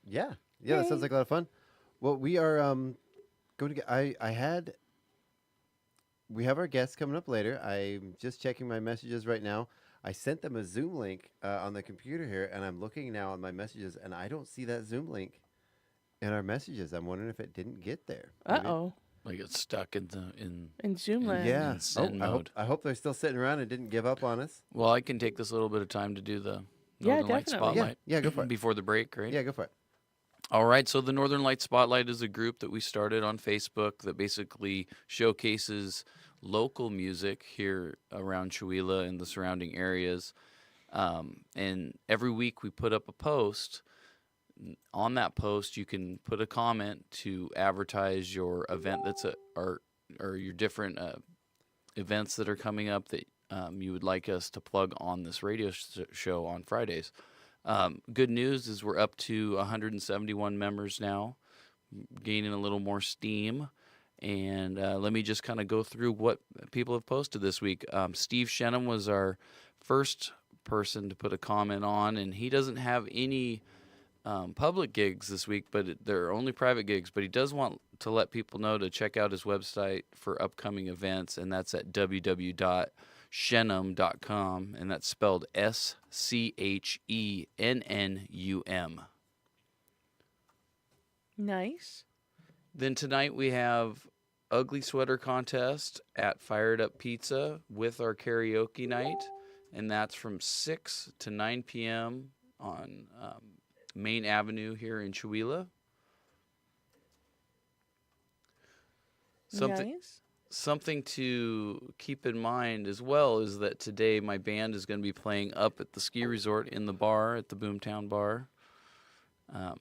Yeah. Yeah, that sounds like a lot of fun. Well, we are going to get... We have our guests coming up later. I'm just checking my messages right now. I sent them a Zoom link on the computer here, and I'm looking now on my messages, and I don't see that Zoom link in our messages. I'm wondering if it didn't get there. Uh-oh. Like it's stuck in Zoom land. Yeah. in send I mode. hope they're still sitting around and didn't give up on us. Well, I can take this little bit of time to do the Yeah, Northern Light definitely. Spotlight. Yeah, go for it. Before the break, right? Yeah, go for it. All right, so the Northern Light Spotlight is a group that we started on Facebook that basically showcases local music here around Chewelah and the surrounding areas. And every week we put up a post. On that post, you can put a comment to advertise your event or your different events that are coming up that you would like us to plug on this radio show on Fridays. Good news is we're up to 171 members now, gaining a little more steam. And let me just kind of go through what people have posted this week. Steve Shenham was our first person to put a comment on, and he doesn't have any public gigs this week, but they're only private gigs. But he does want to let people know to check out his website for upcoming events, and that's at www.shenham.com, and that's spelled SCHENNUM. Nice. Then tonight we have Ugly Sweater Contest at Fired Up Pizza with our karaoke night, and that's from 6 to 9 p.m. on Main Avenue here in Chewelah. Nice. Something to keep in mind as well is that today my band is going to be playing up at the ski resort in the bar at the Boomtown Bar.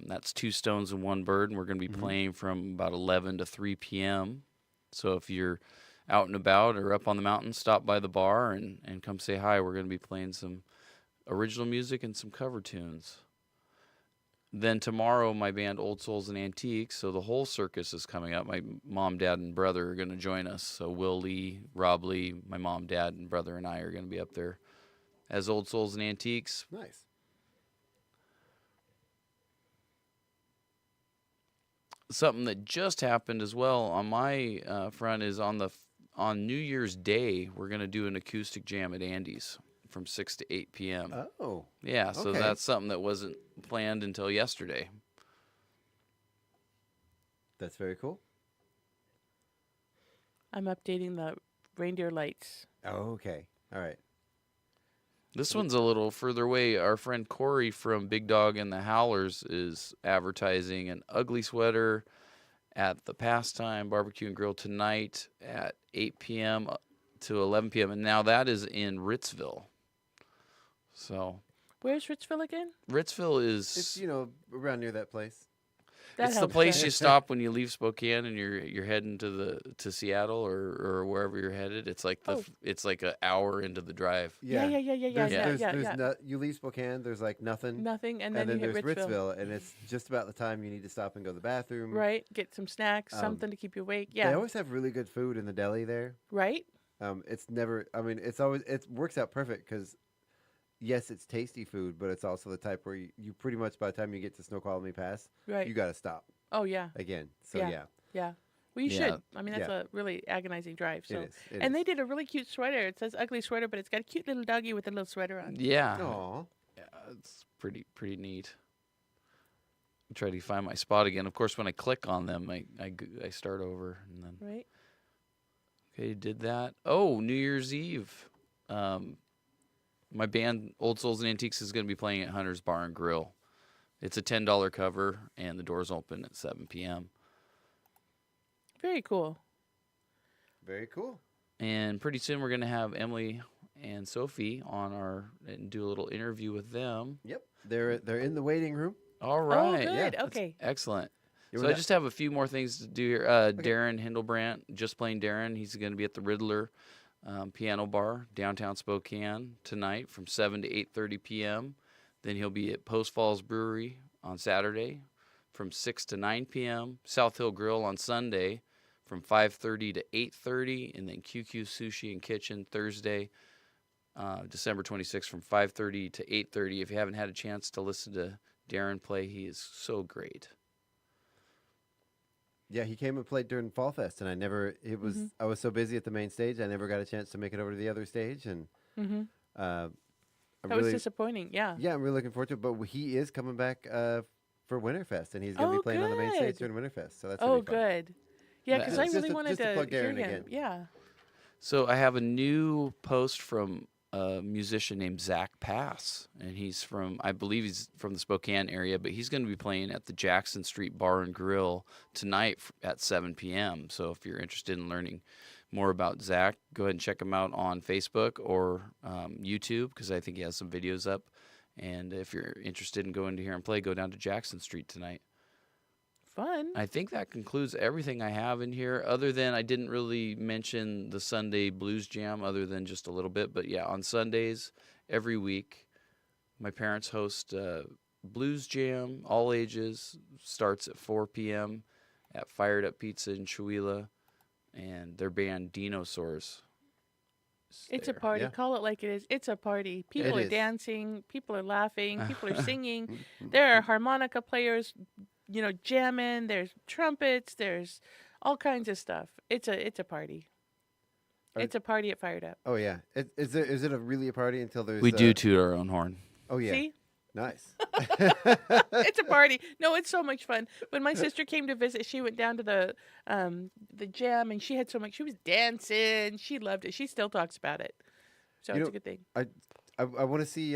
That's Two Stones and One Bird, and we're going to be playing from about 11 to 3 p.m. So if you're out and about or up on the mountain, stop by the bar and come say hi. We're going to be playing some original music and some cover tunes. Then tomorrow, my band Old Souls and Antiques, so the whole circus is coming up. My mom, dad, and brother are going to join us. So Will Lee, Rob Lee, my mom, dad, and brother and I are going to be up there as Old Souls and Antiques. Nice. Something that just happened as well on my front is on New Year's Day, we're going to do an acoustic jam at Andy's from 6 to 8 p.m. Oh. Yeah, so okay. that's something that wasn't planned until yesterday. That's very cool. I'm updating the reindeer lights. Oh, okay. All right. This one's a little further away. Our friend Corey from Big Dog and the Howlers is advertising an Ugly Sweater at the Pastime Barbecue and Grill tonight at 8 p.m. to 11 p.m. And now that is in Ritzville. So, Where's Ritzville again? Ritzville is... It's, around near that place. It's the place you stop when you leave Spokane and you're heading to Seattle or wherever you're headed. It's like it's like an hour into the drive. Yeah. You leave Spokane, there's like nothing. And then you hit there's Ritzville. and it's just about the time you need to stop and go to the bathroom. Right, get some snacks, something to keep you awake. Yeah. They always have really good food in the deli there. Right? It's never, it works out perfect because, yes, it's tasty food, but it's also the type where you pretty much by the time you get to Snoqualmie Pass, right, you got to stop. Oh, yeah. Again. So, Yeah. Well, you Yeah. should. I mean, that's a really agonizing drive. So, It is. It and is. they did a really cute sweater. It says "ugly sweater," but it's got a cute little doggy with a little sweater on. Yeah. Aw. Yeah, it's pretty neat. Try to find my spot again. Of course, when I click on them, I start over and then. Right. Okay, did that. Oh, New Year's Eve. My band Old Souls and Antiques is going to be playing at Hunter's Bar and Grill. It's a $10 cover, and the doors open at 7 p.m. Very cool. Very cool. And pretty soon we're going to have Emily and Sophie on and do a little interview with them. Yep. They're in the waiting room. All right. Oh, good. Yeah. Okay. Excellent. You So were I not- just have a few more things to do here. Darren Hindlebrandt, just playing Darren. He's going to be at the Riddler Piano Bar, downtown Spokane, tonight from 7 to 8:30 p.m. Then he'll be at Post Falls Brewery on Saturday from 6 to 9 p.m. South Hill Grill on Sunday from 5:30 to 8:30, and then QQ Sushi and Kitchen Thursday, December 26th from 5:30 to 8:30. If you haven't had a chance to listen to Darren play, he is so great. Yeah, he came and played during Fall Fest, and I was so busy at the main stage, I never got a chance to make it over to the other stage, and That was disappointing. Yeah. yeah, I'm really looking forward to it. But he is coming back for Winterfest, and he's going to Oh, be playing on the main stage good. during Winterfest. So that's Oh, gonna be fun. good. Yeah, because I Just really to- wanted just to to plug hear Darren him. again. Yeah. So I have a new post from a musician named Zach Pass, and I believe he's from the Spokane area, but he's going to be playing at the Jackson Street Bar and Grill tonight at 7 p.m. So if you're interested in learning more about Zach, go ahead and check him out on Facebook or YouTube, because I think he has some videos up. And if you're interested in going to hear him play, go down to Jackson Street tonight. Fun. I think that concludes everything I have in here, other than I didn't really mention the Sunday Blues Jam other than just a little bit. But yeah, on Sundays, every week, my parents host Blues Jam, all ages, starts at 4 p.m. at Fired Up Pizza in Chewelah, and their band Dinosaurs. is It's a there. party. Yeah. Call it like it is. It's a party. People are is. dancing. People are laughing. People are singing. There are harmonica players, jamming. There's trumpets. There's all kinds of stuff. It's a party. It's a party at Fired Up. Oh yeah, is it really a party until there's? We do toot our own horn. Oh yeah, See? nice. It's a party. No, it's so much fun. When my sister came to visit, she went down to the jam, and she had so much. She was dancing. She loved it. She still talks about it. So You it's know, a good thing. I want to see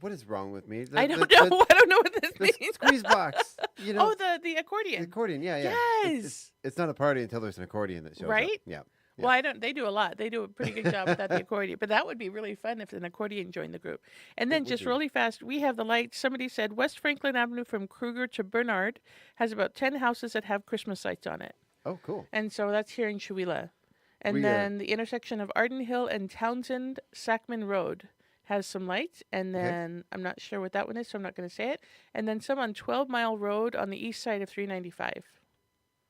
what is wrong with me? I don't know. I don't know what this The means. squeeze box. Oh, the accordion. The accordion. Yeah, yeah. Yes. It's not a party until there's an accordion that shows up. Right? Yeah. Well, I don't. They do a lot. They do a pretty good job without the accordion. But that would be really fun if an accordion joined the group. And then would just be. really fast, we have the lights. Somebody said West Franklin Avenue from Kruger to Bernard has about 10 houses that have Christmas lights on it. Oh, cool. And so that's here in Chewelah. And We, then the intersection of Arden Hill and Townsend Sackman Road has some lights. And then I'm not sure what that one is, so I'm not going to say it. And then some on 12 Mile Road on the east side of 395.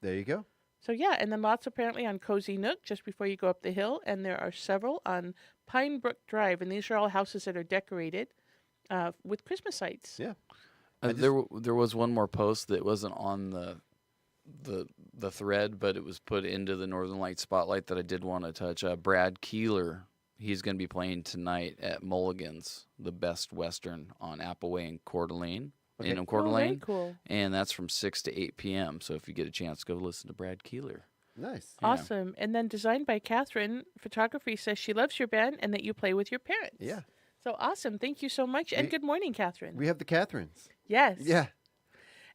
There you go. So yeah, and then lots apparently on Cozy Nook just before you go up the hill, and there are several on Pine Brook Drive, and these are all houses that are decorated with Christmas lights. Yeah. There was one more post that wasn't on the thread, but it was put into the Northern Lights Spotlight that I did want to touch. Brad Keeler, he's going to be playing tonight at Mulligan's, the Best Western on Appleway and Coeur d'Alene. Okay. In Coeur Oh, very d'Alene. cool. And that's from 6 to 8 p.m. So if you get a chance, go listen to Brad Keeler. Nice. Yeah. Awesome. And then designed by Catherine, photography says she loves your band and that you play with your parents. Yeah. So awesome. Thank you so much. And We- good morning, Catherine. We have the Catherines. Yes. Yeah.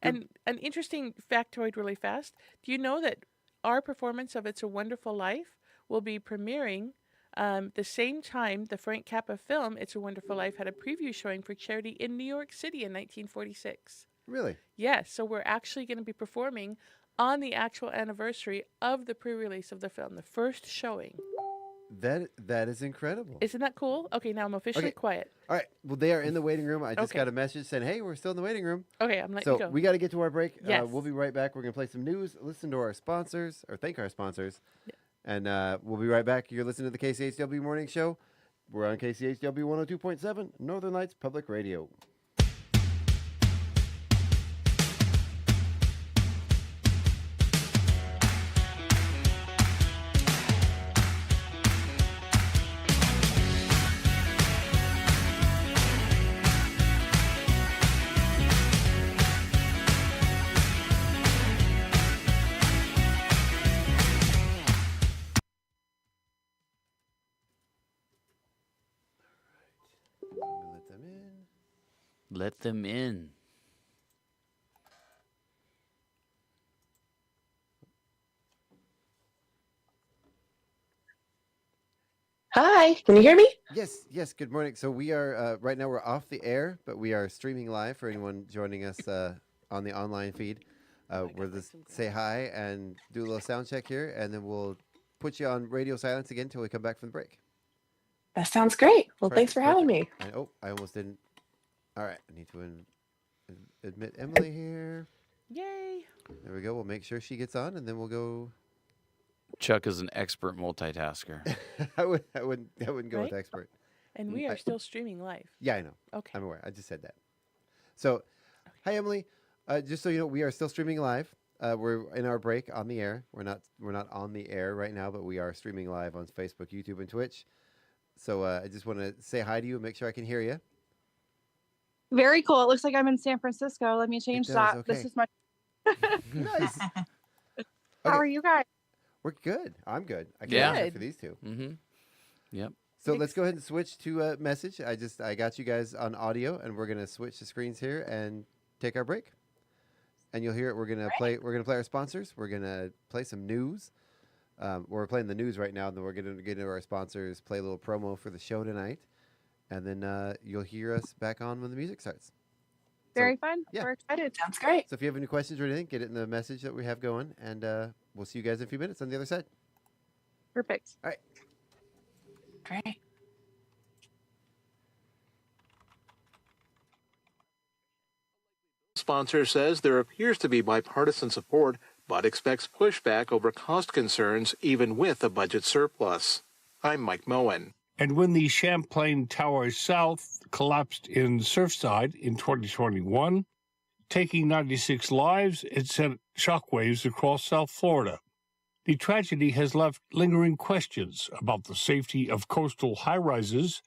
And an interesting factoid really fast. Do you know that our performance of It's a Wonderful Life will be premiering the same time the Frank Capra film It's a Wonderful Life had a preview showing for charity in New York City in 1946. Really? Yes, so we're actually going to be performing on the actual anniversary of the pre-release of the film, the first showing. That is incredible. Isn't that cool? Okay, now I'm officially Okay. quiet. All right. Well, they are in the waiting room. I just Okay. got a message saying, "Hey, we're still in the waiting room." Okay, I'm letting you So go. we got to get to our break. Yes. We'll be right back. We're going to play some news, listen to our sponsors, or thank our sponsors. And we'll be right back. You're listening to the KCHW Morning Show. We're on KCHW 102.7, Northern Lights Public Radio. Let them in. Hi, can you hear me? Yes. Good morning. So we are right now we're off the air, but we are streaming live for anyone joining us on the online feed. We'll just say hi and do a little sound check here, and then we'll put you on radio silence again until we come back from the break. That sounds great. Well, thanks Perfect, for having me. I almost didn't. All right, I need to admit Emily here. Yay! There we go. We'll make sure she gets on, and then we'll go. Chuck is an expert multitasker. I wouldn't go Right? with expert. And we are still streaming live. Yeah, I know. Okay. I'm aware. I just said that. So, hi Emily. Just so you know, we are still streaming live. We're in our break on the air. We're not on the air right now, but we are streaming live on Facebook, YouTube, and Twitch. So I just want to say hi to you and make sure I can hear you. Very cool. It looks like I'm in San Francisco. Let me change that. Okay. This is my. Nice. How are you guys? We're good. I'm good. I can't Yeah. answer for these two. Mm-hmm. Yep. So let's go ahead and switch to message. I got you guys on audio, and we're gonna switch the screens here and take our break. And you'll hear it. We're gonna play our sponsors. We're gonna play some news. We're playing the news right now, and then we're gonna get into our sponsors, play a little promo for the show tonight, and then you'll hear us back on when the music starts. Very fun. yeah. We're excited. Sounds great. So if you have any questions or anything, get it in the message that we have going, and we'll see you guys in a few minutes on the other side. Perfect. All right. Great. Sponsor says there appears to be bipartisan support, but expects pushback over cost concerns even with a budget surplus. I'm Mike Moen. And when the Champlain Tower South collapsed in Surfside in 2021, taking 96 lives, it sent shockwaves across South Florida. The tragedy has left lingering questions about the safety of coastal high-rises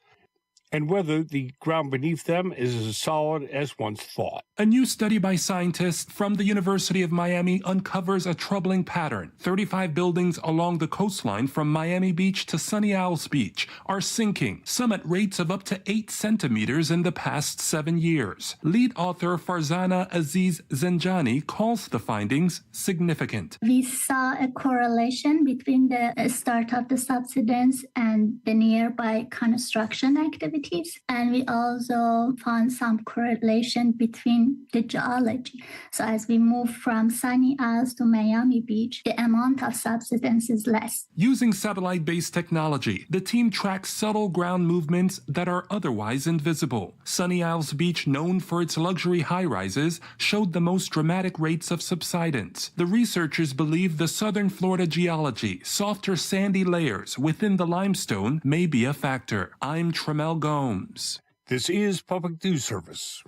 and whether the ground beneath them is as solid as once thought. A new study by scientists from the University of Miami uncovers a troubling pattern. 35 buildings along the coastline from Miami Beach to Sunny Isles Beach are sinking, some at rates of up to 8 centimeters in the past 7 years. Lead author Farzana Aziz Zenjani calls the findings significant. We saw a correlation between the start of the subsidence and the nearby construction activities. And we also found some correlation between the geology. So as we move from Sunny Isles to Miami Beach, the amount of subsidence is less. Using satellite-based technology, the team tracks subtle ground movements that are otherwise invisible. Sunny Isles Beach, known for its luxury high-rises, showed the most dramatic rates of subsidence. The researchers believe the southern Florida geology, softer sandy layers within the limestone, may be a factor. I'm Tremel Gomes. This is Public News Service.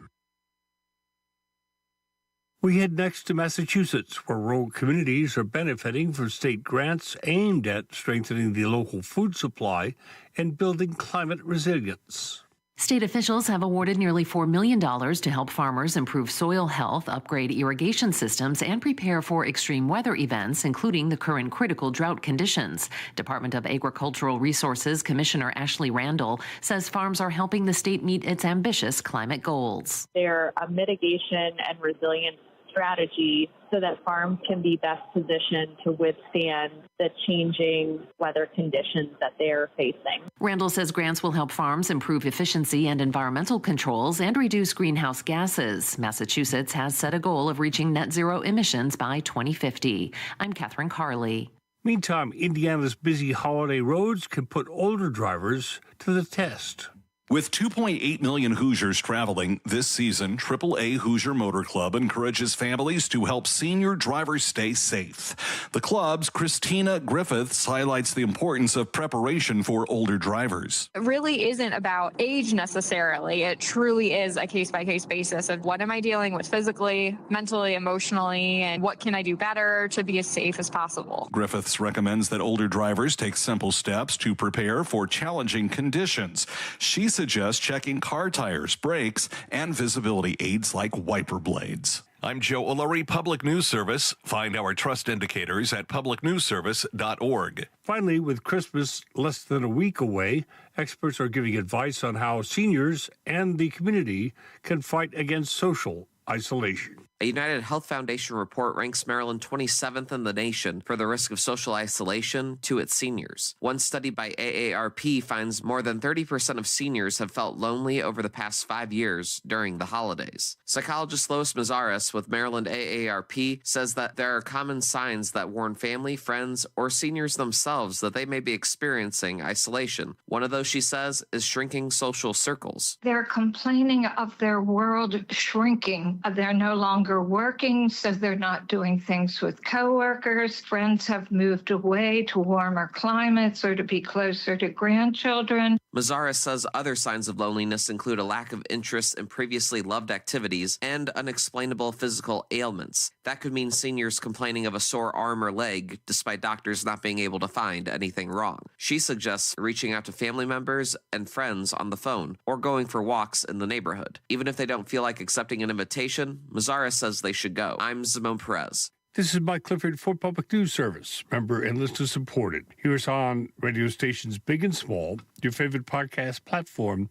We head next to Massachusetts, where rural communities are benefiting from state grants aimed at strengthening the local food supply and building climate resilience. State officials have awarded nearly $4 million to help farmers improve soil health, upgrade irrigation systems, and prepare for extreme weather events, including the current critical drought conditions. Department of Agricultural Resources Commissioner Ashley Randall says farms are helping the state meet its ambitious climate goals. They're a mitigation and resilience strategy so that farms can be best positioned to withstand the changing weather conditions that they are facing. Randall says grants will help farms improve efficiency and environmental controls and reduce greenhouse gases. Massachusetts has set a goal of reaching net zero emissions by 2050. I'm Catherine Carley. Meantime, Indiana's busy holiday roads can put older drivers to the test. With 2.8 million Hoosiers traveling this season, AAA Hoosier Motor Club encourages families to help senior drivers stay safe. The club's Christina Griffiths highlights the importance of preparation for older drivers. It really isn't about age necessarily. It truly is a case-by-case basis of what am I dealing with physically, mentally, emotionally, and what can I do better to be as safe as possible. Griffiths recommends that older drivers take simple steps to prepare for challenging conditions. She suggests checking car tires, brakes, and visibility aids like wiper blades. I'm Joe Ullery, Public News Service. Find our trust indicators at publicnewsservice.org. Finally, with Christmas less than a week away, experts are giving advice on how seniors and the community can fight against social isolation. A United Health Foundation report ranks Maryland 27th in the nation for the risk of social isolation to its seniors. One study by AARP finds more than 30% of seniors have felt lonely over the past 5 years during the holidays. Psychologist Lois Mazaris with Maryland AARP says that there are common signs that warn family, friends, or seniors themselves that they may be experiencing isolation. One of those, she says, is shrinking social circles. They're complaining of their world shrinking. They're no longer working, so they're not doing things with coworkers. Friends have moved away to warmer climates or to be closer to grandchildren. Mazaris says other signs of loneliness include a lack of interest in previously loved activities and unexplainable physical ailments. That could mean seniors complaining of a sore arm or leg, despite doctors not being able to find anything wrong. She suggests reaching out to family members and friends on the phone or going for walks in the neighborhood. Even if they don't feel like accepting an invitation, Mazaris says they should go. I'm Simone Perez. This is Mike Clifford for Public News Service, member and listener supported. Hear us on radio stations big and small, your favorite podcast platform.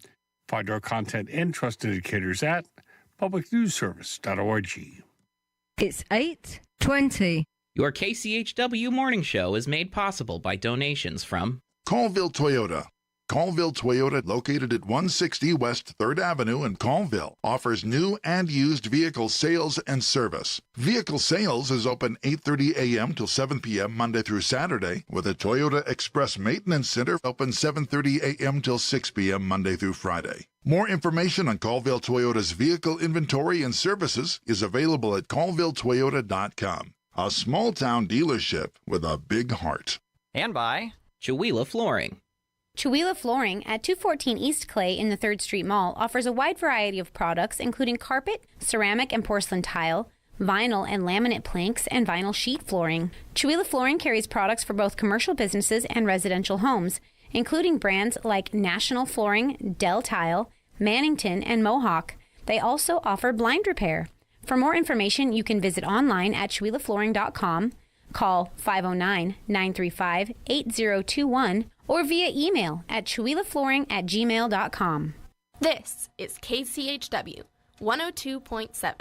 Find our content and trust indicators at publicnewsservice.org. It's 8:20. Your KCHW morning show is made possible by donations from Colville Toyota. Colville Toyota, located at 160 West 3rd Avenue in Colville, offers new and used vehicle sales and service. Vehicle sales is open 8:30 a.m. till 7 p.m. Monday through Saturday, with a Toyota Express Maintenance Center open 7:30 a.m. till 6 p.m. Monday through Friday. More information on Colville Toyota's vehicle inventory and services is available at colvilletoyota.com. A small-town dealership with a big heart. and by Chewelah Flooring. Chewelah Flooring at 214 East Clay in the 3rd Street Mall offers a wide variety of products including carpet, ceramic and porcelain tile, vinyl and laminate planks, and vinyl sheet flooring. Chewelah Flooring carries products for both commercial businesses and residential homes, including brands like National Flooring, Dell Tile, Mannington, and Mohawk. They also offer blind repair. For more information, you can visit online at CheWelahFlooring.com, call 509-935-8021, or via email at CheWelahFlooring@gmail.com. This is KCHW 102.7.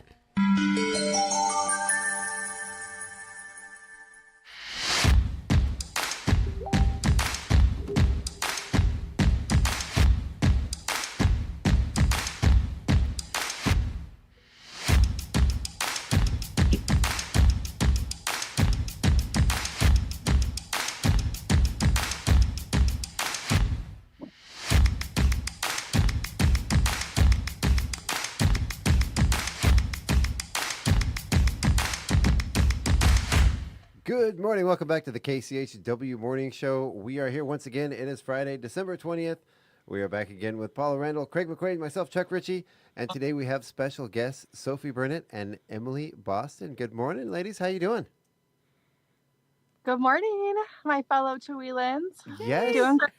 Good morning. Welcome back to the KCHW Morning Show. We are here once again. It is Friday, December 20th. We are back again with Paula Randall, Craig McQuaid, myself, Chuck Ritchie. And today we have special guests, Sophie Burnett and Emily Boston. Good morning, ladies. How you doing? Good morning, my fellow Chewelans. Yes. Doing great.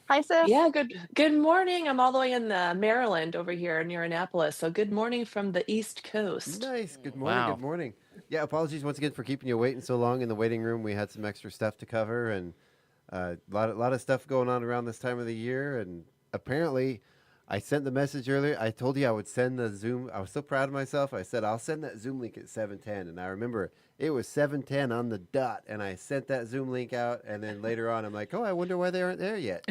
Hi, sis. Yeah, good morning. I'm all the way in Maryland over here near Annapolis. So good morning from the East Coast. Nice. Good morning. Wow. Good morning. Yeah, apologies once again for keeping you waiting so long in the waiting room. We had some extra stuff to cover and a lot of stuff going on around this time of the year. And apparently, I sent the message earlier. I told you I would send the Zoom. I was so proud of myself. I said, I'll send that Zoom link at 7:10. And I remember it was 7:10 on the dot. And I sent that Zoom link out. And then later on, I'm like, oh, I wonder why they aren't there yet.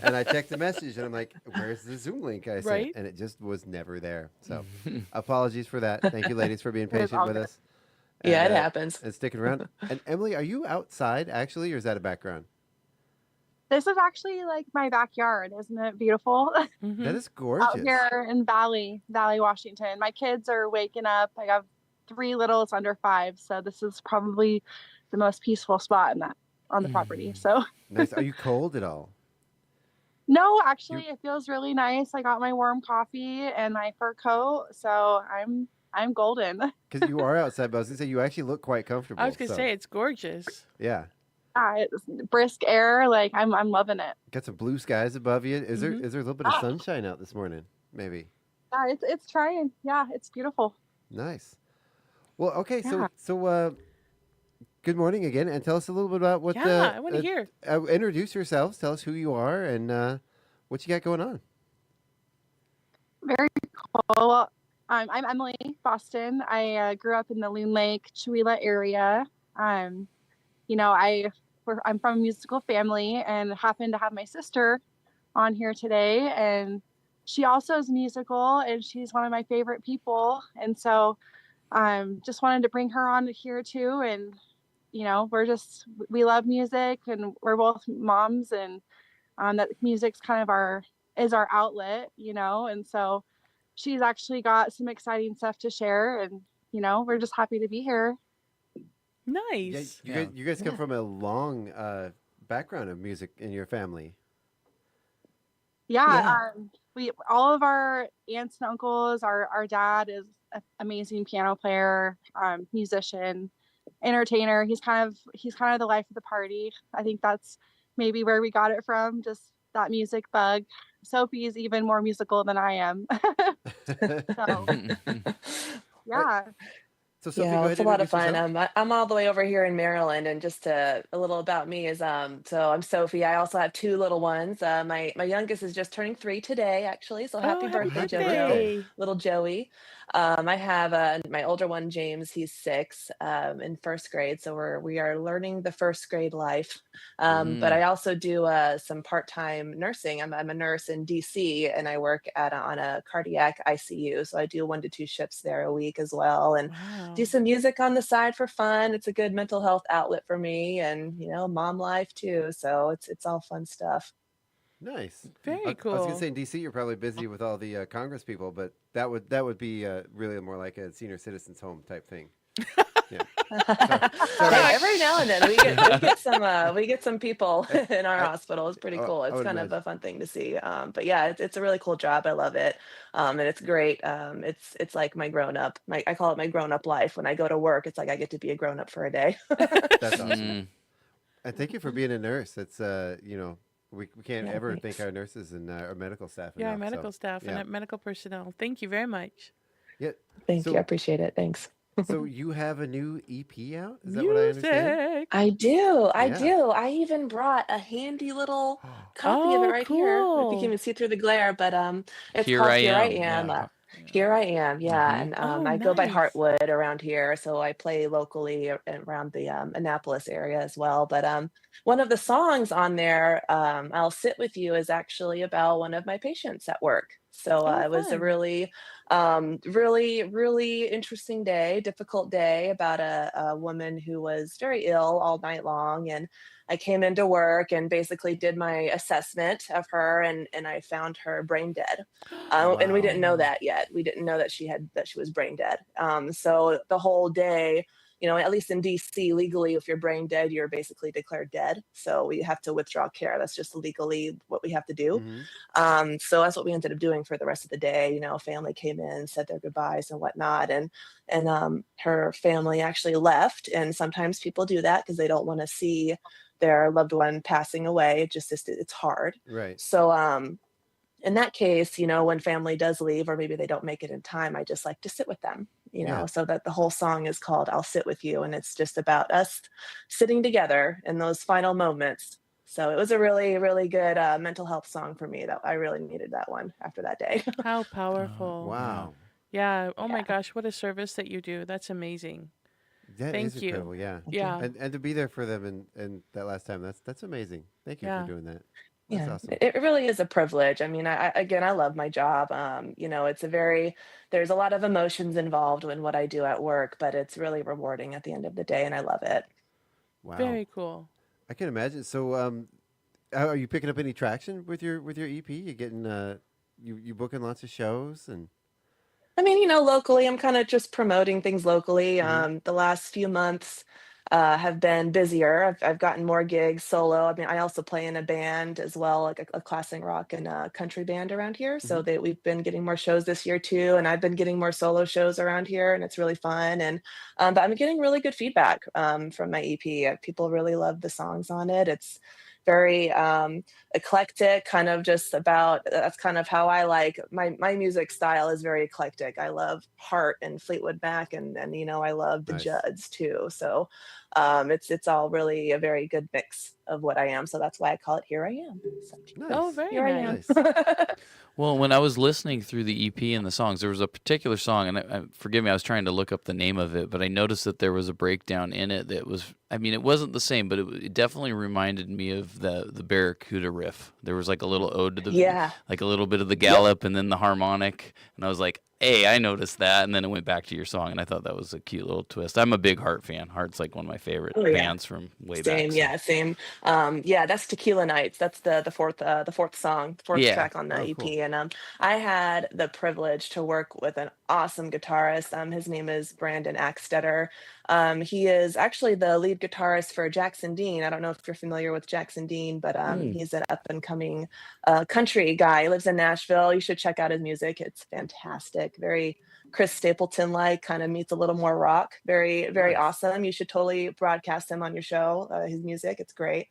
And I checked the message and I'm like, where's the Zoom link I sent? Right. And it just was never there. So apologies for that. Thank you, ladies, for being patient with us. Yeah, it happens. And sticking around. And Emily, are you outside actually, or is that a background? This is actually like my backyard. Isn't it beautiful? That is gorgeous. Out here in Valley, Washington. My kids are waking up. I have 3 littles under 5. So this is probably the most peaceful spot on the property. So Nice. Are you cold at all? no, actually it feels really nice. I got my warm coffee and my fur coat. So I'm golden. Because you are outside, but I was going to say you actually look quite comfortable. I was going to say, it's gorgeous. Yeah. It's brisk air. Like I'm loving it. Got some blue skies above you. Is there a little bit of sunshine out this morning? Maybe. Yeah, it's trying. Yeah, it's beautiful. Nice. Well, okay, Yeah. so good morning again, and tell us a little bit about what. Yeah, I want to hear. Introduce yourselves. Tell us who you are and what you got going on. Very cool. Well, I'm Emily Boston. I grew up in the Loon Lake, Chewelah area. You know, I'm from a musical family and happened to have my sister on here today, and she also is musical, and she's one of my favorite people. And so, just wanted to bring her on here too. And you know, we love music, and we're both moms, and that music's kind of our outlet, you know. And so she's actually got some exciting stuff to share, and you know, we're just happy to be here. Nice. Yeah, you guys come from a long background of music in your family. Yeah. We all of our aunts and uncles, our dad is an amazing piano player, musician, entertainer. He's kind of the life of the party. I think that's maybe where we got it from, just that music bug. Sophie is even more musical than I am. So, yeah. So Sophie, Yeah, go well, ahead it's a and lot of introduce fun. yourself. I'm all the way over here in Maryland, and just a little about me is so I'm Sophie. I also have two little ones. My youngest is just turning 3 today, actually. So Oh, happy happy birthday, Happy Jojo, birthday. birthday. little Joey. I have my older one, James. He's 6, in first grade. So we are learning the first grade life. But I also do some part-time nursing. I'm a nurse in DC, and I work on a cardiac ICU. So I do 1 to 2 shifts there a week as well, and do Wow. some music on the side for fun. It's a good mental health outlet for me, and you know, mom life too. So it's all fun stuff. Nice. Very I was gonna cool. say in DC you're probably busy with all the Congress people, but that would be really more like a senior citizens home type thing. Yeah. Hey, every now and then we get some people in our hospital. It's pretty cool. I It's would kind of imagine. a fun thing to see. But yeah, it's a really cool job. I love it, and it's great. It's like I call it my grown up life. When I go to work, it's like I get to be a grown up for a day. That's awesome. And thank you for being a nurse. It's we can't Yeah, ever thanks. thank our nurses and our medical staff Yeah, our enough. medical staff and yeah. our medical personnel. Thank you very much. Yeah. Thank you. I So appreciate it. Thanks. so you have a new EP out? Is that what I understand? Music. I do. I Yeah. do. I even brought a handy little copy of it Oh, right here. If you can cool. even see through the glare, but it's Here called I Here I am. Am. Yeah. Here I Am. Yeah, Mm-hmm. and Oh, I go by nice. Heartwood around here, so I play locally around the Annapolis area as well. But one of the songs on there, "I'll Sit with You," is actually about one of my patients at work. So Oh, it was a fun. really interesting day, difficult day about a woman who was very ill all night long. And I came into work and basically did my assessment of her, and I found her brain dead. And we didn't know Wow. that yet. We didn't know that she was brain dead. So the whole day, you know, at least in DC, legally, if you're brain dead, you're basically declared dead. So we have to withdraw care. That's just legally what we have to do. Mm-hmm. So that's what we ended up doing for the rest of the day. You know, family came in, said their goodbyes and whatnot, and her family actually left. And sometimes people do that because they don't want to see their loved one passing away. It's hard. Right. So in that case, you know, when family does leave, or maybe they don't make it in time, I just like to sit with them, you know. Yeah. So that the whole song is called "I'll Sit with You," and it's just about us sitting together in those final moments. So it was a really, really good mental health song for me. That I really needed that one after that day. How powerful. Wow. Yeah. Oh my Yeah. gosh, what a service that you do. That's amazing. That is Thank you. incredible. Yeah. Yeah. And to be there for them and that last time, that's amazing. Thank you Yeah. for doing that. That's Yeah, awesome. it really is a privilege. I mean, I love my job. You know, there's a lot of emotions involved in what I do at work, but it's really rewarding at the end of the day, and I love it. Wow. Very cool. I can imagine. So are you picking up any traction with your EP? You getting you booking lots of shows and I mean, you know, locally, I'm kind of just promoting things locally. Mhm. The last few months have been busier. I've gotten more gigs solo. I mean, I also play in a band as well, like a classic rock and a country band around here. So Mhm. that we've been getting more shows this year too, and I've been getting more solo shows around here, and it's really fun. And but I'm getting really good feedback from my EP. People really love the songs on it. very eclectic, kind of just about, that's kind of how I like my music style is very eclectic. I love Heart and Fleetwood Mac, and I love the Nice. Judds too. So it's all really a very good mix of what I am. So that's why I call it Here I Am. So, Oh, very here nice. I am. Well, when I was listening through the EP and the songs, there was a particular song, and forgive me, I was trying to look up the name of it, but I noticed that there was a breakdown in it that was, I mean, it wasn't the same, but it definitely reminded me of the Barracuda riff. There was like a little ode to the, Yeah. like a little bit of the gallop and then the harmonic, and I was like, hey, I noticed that, and then it went back to your song, and I thought that was a cute little twist. I'm a big Heart fan. Heart's like one of my favorite Oh, yeah. bands from way Same, back. yeah, same. Yeah, that's Tequila Nights. That's the fourth song, fourth Yeah. track on the Oh, EP. cool. And I had the privilege to work with an awesome guitarist. His name is Brandon Axtetter. He is actually the lead guitarist for Jackson Dean. I don't know if you're familiar with Jackson Dean, but he's an up and coming country guy. He lives in Nashville. You should check out his music. It's fantastic. Very Chris Stapleton like, kind of meets a little more rock. Very, very Nice. awesome. You should totally broadcast him on your show. His music, it's great.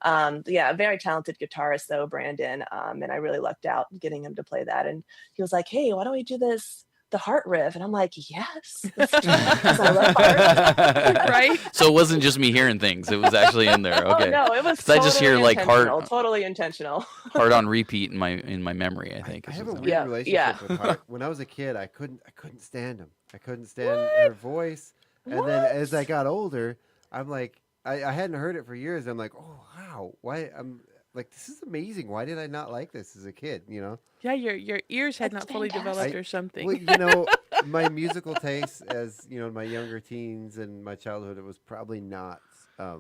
Yeah, very talented guitarist though, Brandon. And I really lucked out getting him to play that. And he was like, "Hey, why don't we do the Heart riff?" And I'm like, "Yes, let's do it," 'cause I love Heart. Right? So it wasn't just me hearing things; it was actually in there. Okay. Oh no, it was 'Cause I just hear totally like intentional. Heart, Totally intentional. Heart on repeat in my memory. I think. I is have a what's weird Yeah, relationship yeah. with Heart. When I was a kid, I couldn't stand him. I couldn't stand her voice. And then as I got older, I'm like, I hadn't heard it for years. I'm like, oh wow, why? I'm like, this is amazing. Why did I not like this as a kid? You know? Yeah, your ears had That's not fully developed fantastic. or something. Well, you know, my musical taste as in my younger teens and my childhood, it was probably not the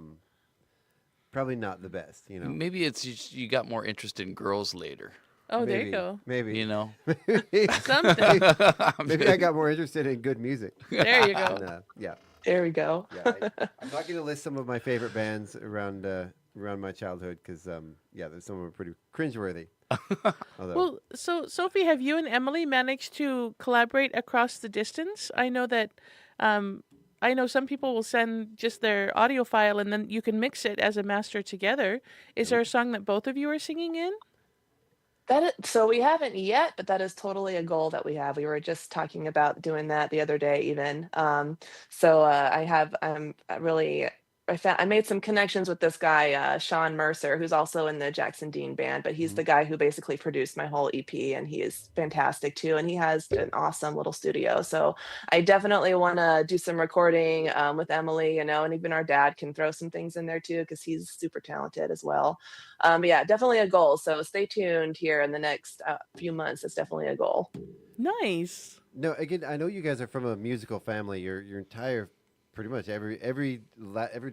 best. You know? Maybe it's you got more interested in girls later. Oh, there you Maybe. go. Maybe. You know. Something. Maybe I got more interested in good music. There you go. And, yeah. There we go. Yeah, I'm not going to list some of my favorite bands around my childhood because there's some of them pretty cringeworthy. Although, Well, so Sophie, have you and Emily managed to collaborate across the distance? I know that I know some people will send just their audio file and then you can mix it as a master together. Is there a song that both of you are singing in? So we haven't yet, but that is totally a goal that we have. We were just talking about doing that the other day, even. I made some connections with this guy, Sean Mercer, who's also in the Jackson Dean band, but he's the guy who basically produced my whole EP, and he is fantastic too. And he has an awesome little studio. So I definitely want to do some recording with Emily, and even our dad can throw some things in there too, because he's super talented as well. But yeah, definitely a goal. So stay tuned here in the next few months. It's definitely a goal. Nice. no, again, I know you guys are from a musical family. Your entire, pretty much every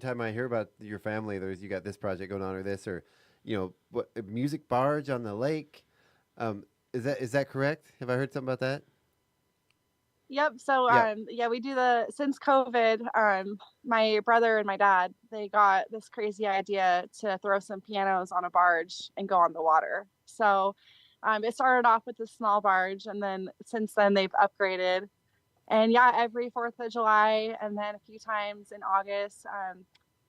time I hear about your family, you got this project going on or this or, what a music barge on the lake. Is that correct? Have I heard something about that? Yep. So Yeah. we do since COVID, my brother and my dad, they got this crazy idea to throw some pianos on a barge and go on the water. So it started off with a small barge, and then since then they've upgraded. And yeah, every 4th of July and then a few times in August,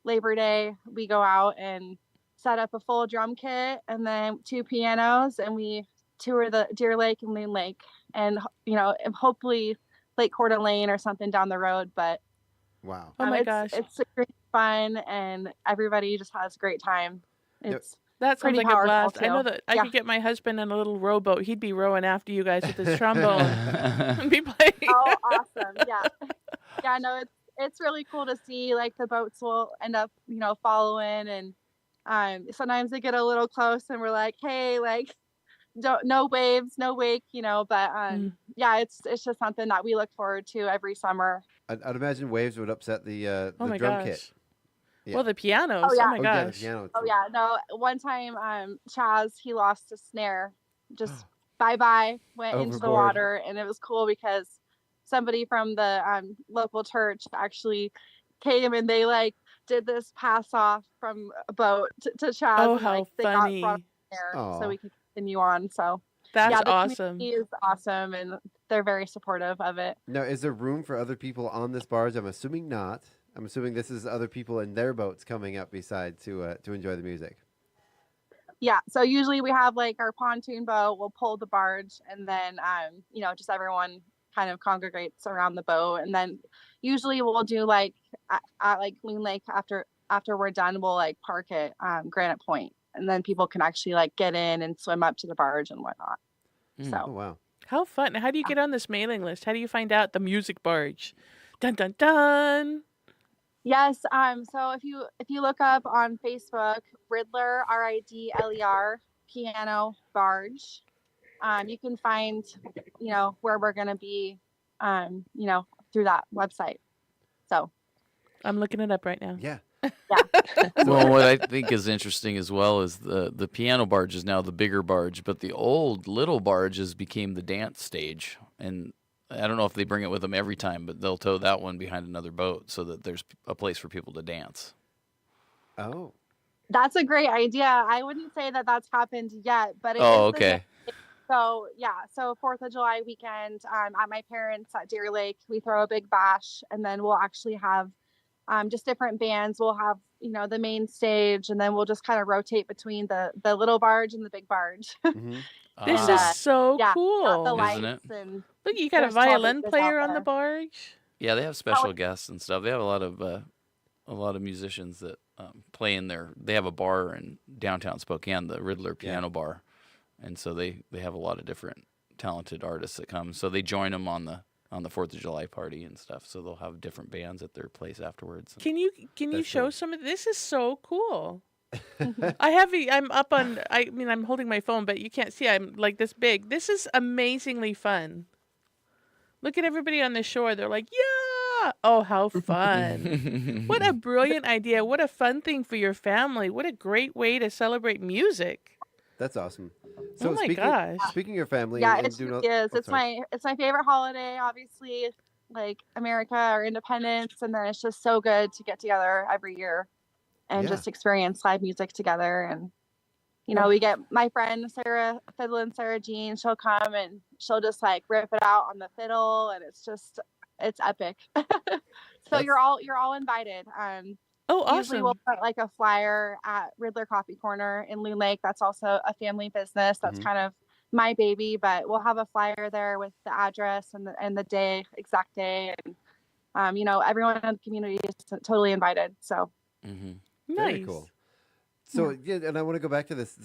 Labor Day, we go out and set up a full drum kit and then 2 pianos, and we tour the Deer Lake and Loon Lake, and hopefully Lake Coeur d'Alene or something down the road. But Wow. Oh my gosh. it's great fun, and everybody just has a great time. It's That sounds pretty like a powerful blast. I too. know that I Yeah. could get my husband in a little rowboat. He'd be rowing after you guys with his trombone and be playing. Oh, awesome. Yeah. Yeah, no, it's really cool to see. Like, the boats will end up, following, and sometimes they get a little close and we're like, hey, like, no waves, no wake, but yeah, it's just something that we look forward to every summer. I'd imagine waves would upset the Oh my drum gosh. kit. Yeah. Well, the pianos. Oh, yeah. Oh my Oh, yeah, the gosh. piano. Oh yeah, no. One time, Chaz, he lost a snare. Just bye, went into the Overboard. water, and it was cool because somebody from the local church actually came and they did this pass off from a boat to Chaz. Oh, and, how they funny. got there Aw. so we could continue on. So That's yeah, the awesome. community is awesome, and they're very supportive of it. Now, is there room for other people on this barge? I'm assuming not. I'm assuming this is other people in their boats coming up beside to enjoy the music. Yeah, so usually we have like our pontoon boat, we'll pull the barge, and then just everyone kind of congregates around the boat, and then usually we'll do like at like Loon Lake after we're done, we'll like park at Granite Point, and then people can actually like get in and swim up to the barge and whatnot. So Oh, wow. How fun. How do you get on this mailing list? How do you find out the music barge? Dun dun dun. yes, so if you look up on Facebook, Riddler, Ridler piano barge, you can find where we're gonna be through that website. So I'm looking it up right now. Yeah. Well, what I think is interesting as well is the piano barge is now the bigger barge, but the old little barges became the dance stage. And I don't know if they bring it with them every time, but they'll tow that one behind another boat so that there's a place for people to dance. Oh. That's a great idea. I wouldn't say that that's happened yet, but it is Oh, the okay. So so 4th of July weekend at my parents at Deer Lake, we throw a big bash, and then we'll actually have just different bands. We'll have the main stage, and then we'll just kind of rotate between the little barge and the big barge. Mm-hmm. This is so cool. The Isn't lights it? and Look, you got a there's 12 violin inches player out on the there. barge. Yeah, they have special guests and stuff. They have a lot of musicians that play in there. They have a bar in downtown Spokane, the Riddler Piano Bar, and so they have a lot of different talented artists that come. So they join them on the 4th of July party and stuff. So they'll have different bands at their place afterwards. Can you That's show cool. some of this? Is so cool. I'm up on. I mean, I'm holding my phone, but you can't see. I'm like this big. This is amazingly fun. Look at everybody on the shore. They're like, yeah. Oh, how fun! What a brilliant idea! What a fun thing for your family! What a great way to celebrate music! That's awesome. Oh my gosh. Speaking of your family, Yeah, and it doing truly is. oh, It's sorry. my favorite holiday, obviously, like America or independence, and then it's just so good to get together every year and Yeah. just experience live music together. And we get my friend Sarah Fiddlin, Sarah Jean. She'll come and she'll just like rip it out on the fiddle, and it's epic. So you're all invited. Oh, Usually we'll awesome. put like a flyer at Riddler Coffee Corner in Loon Lake. That's also a family business. That's kind of my baby, but we'll have a flyer there with the address and the day, exact day. And, everyone in the community is totally invited. So Very Nice. cool. So yeah, and I want to go back to this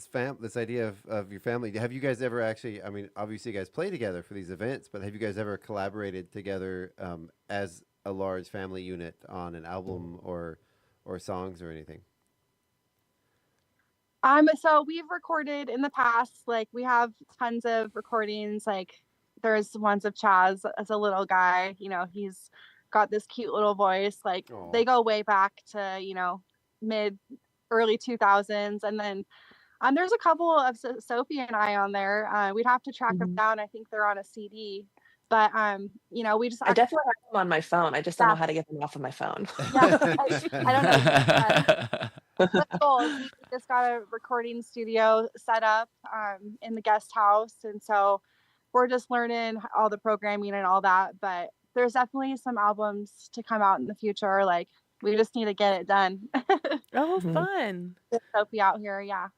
idea of your family. Have you guys ever actually? I mean, obviously you guys play together for these events, but have you guys ever collaborated together as a large family unit on an album or songs or anything? So we've recorded in the past, like we have tons of recordings. Like there's ones of Chaz as a little guy. He's got this cute little voice. Like they go way back to mid early 2000s, and then there's a couple of Sophie and I on there. We'd have to track them down. I think they're on a CD, but we just I definitely have them on my phone. I just don't know how to get them off of my phone. I don't know. That's cool. We just got a recording studio set up in the guest house, and so we're just learning all the programming and all that. But there's definitely some albums to come out in the future. Like we just need to get it done. Oh, fun. Get Sophie out here, yeah.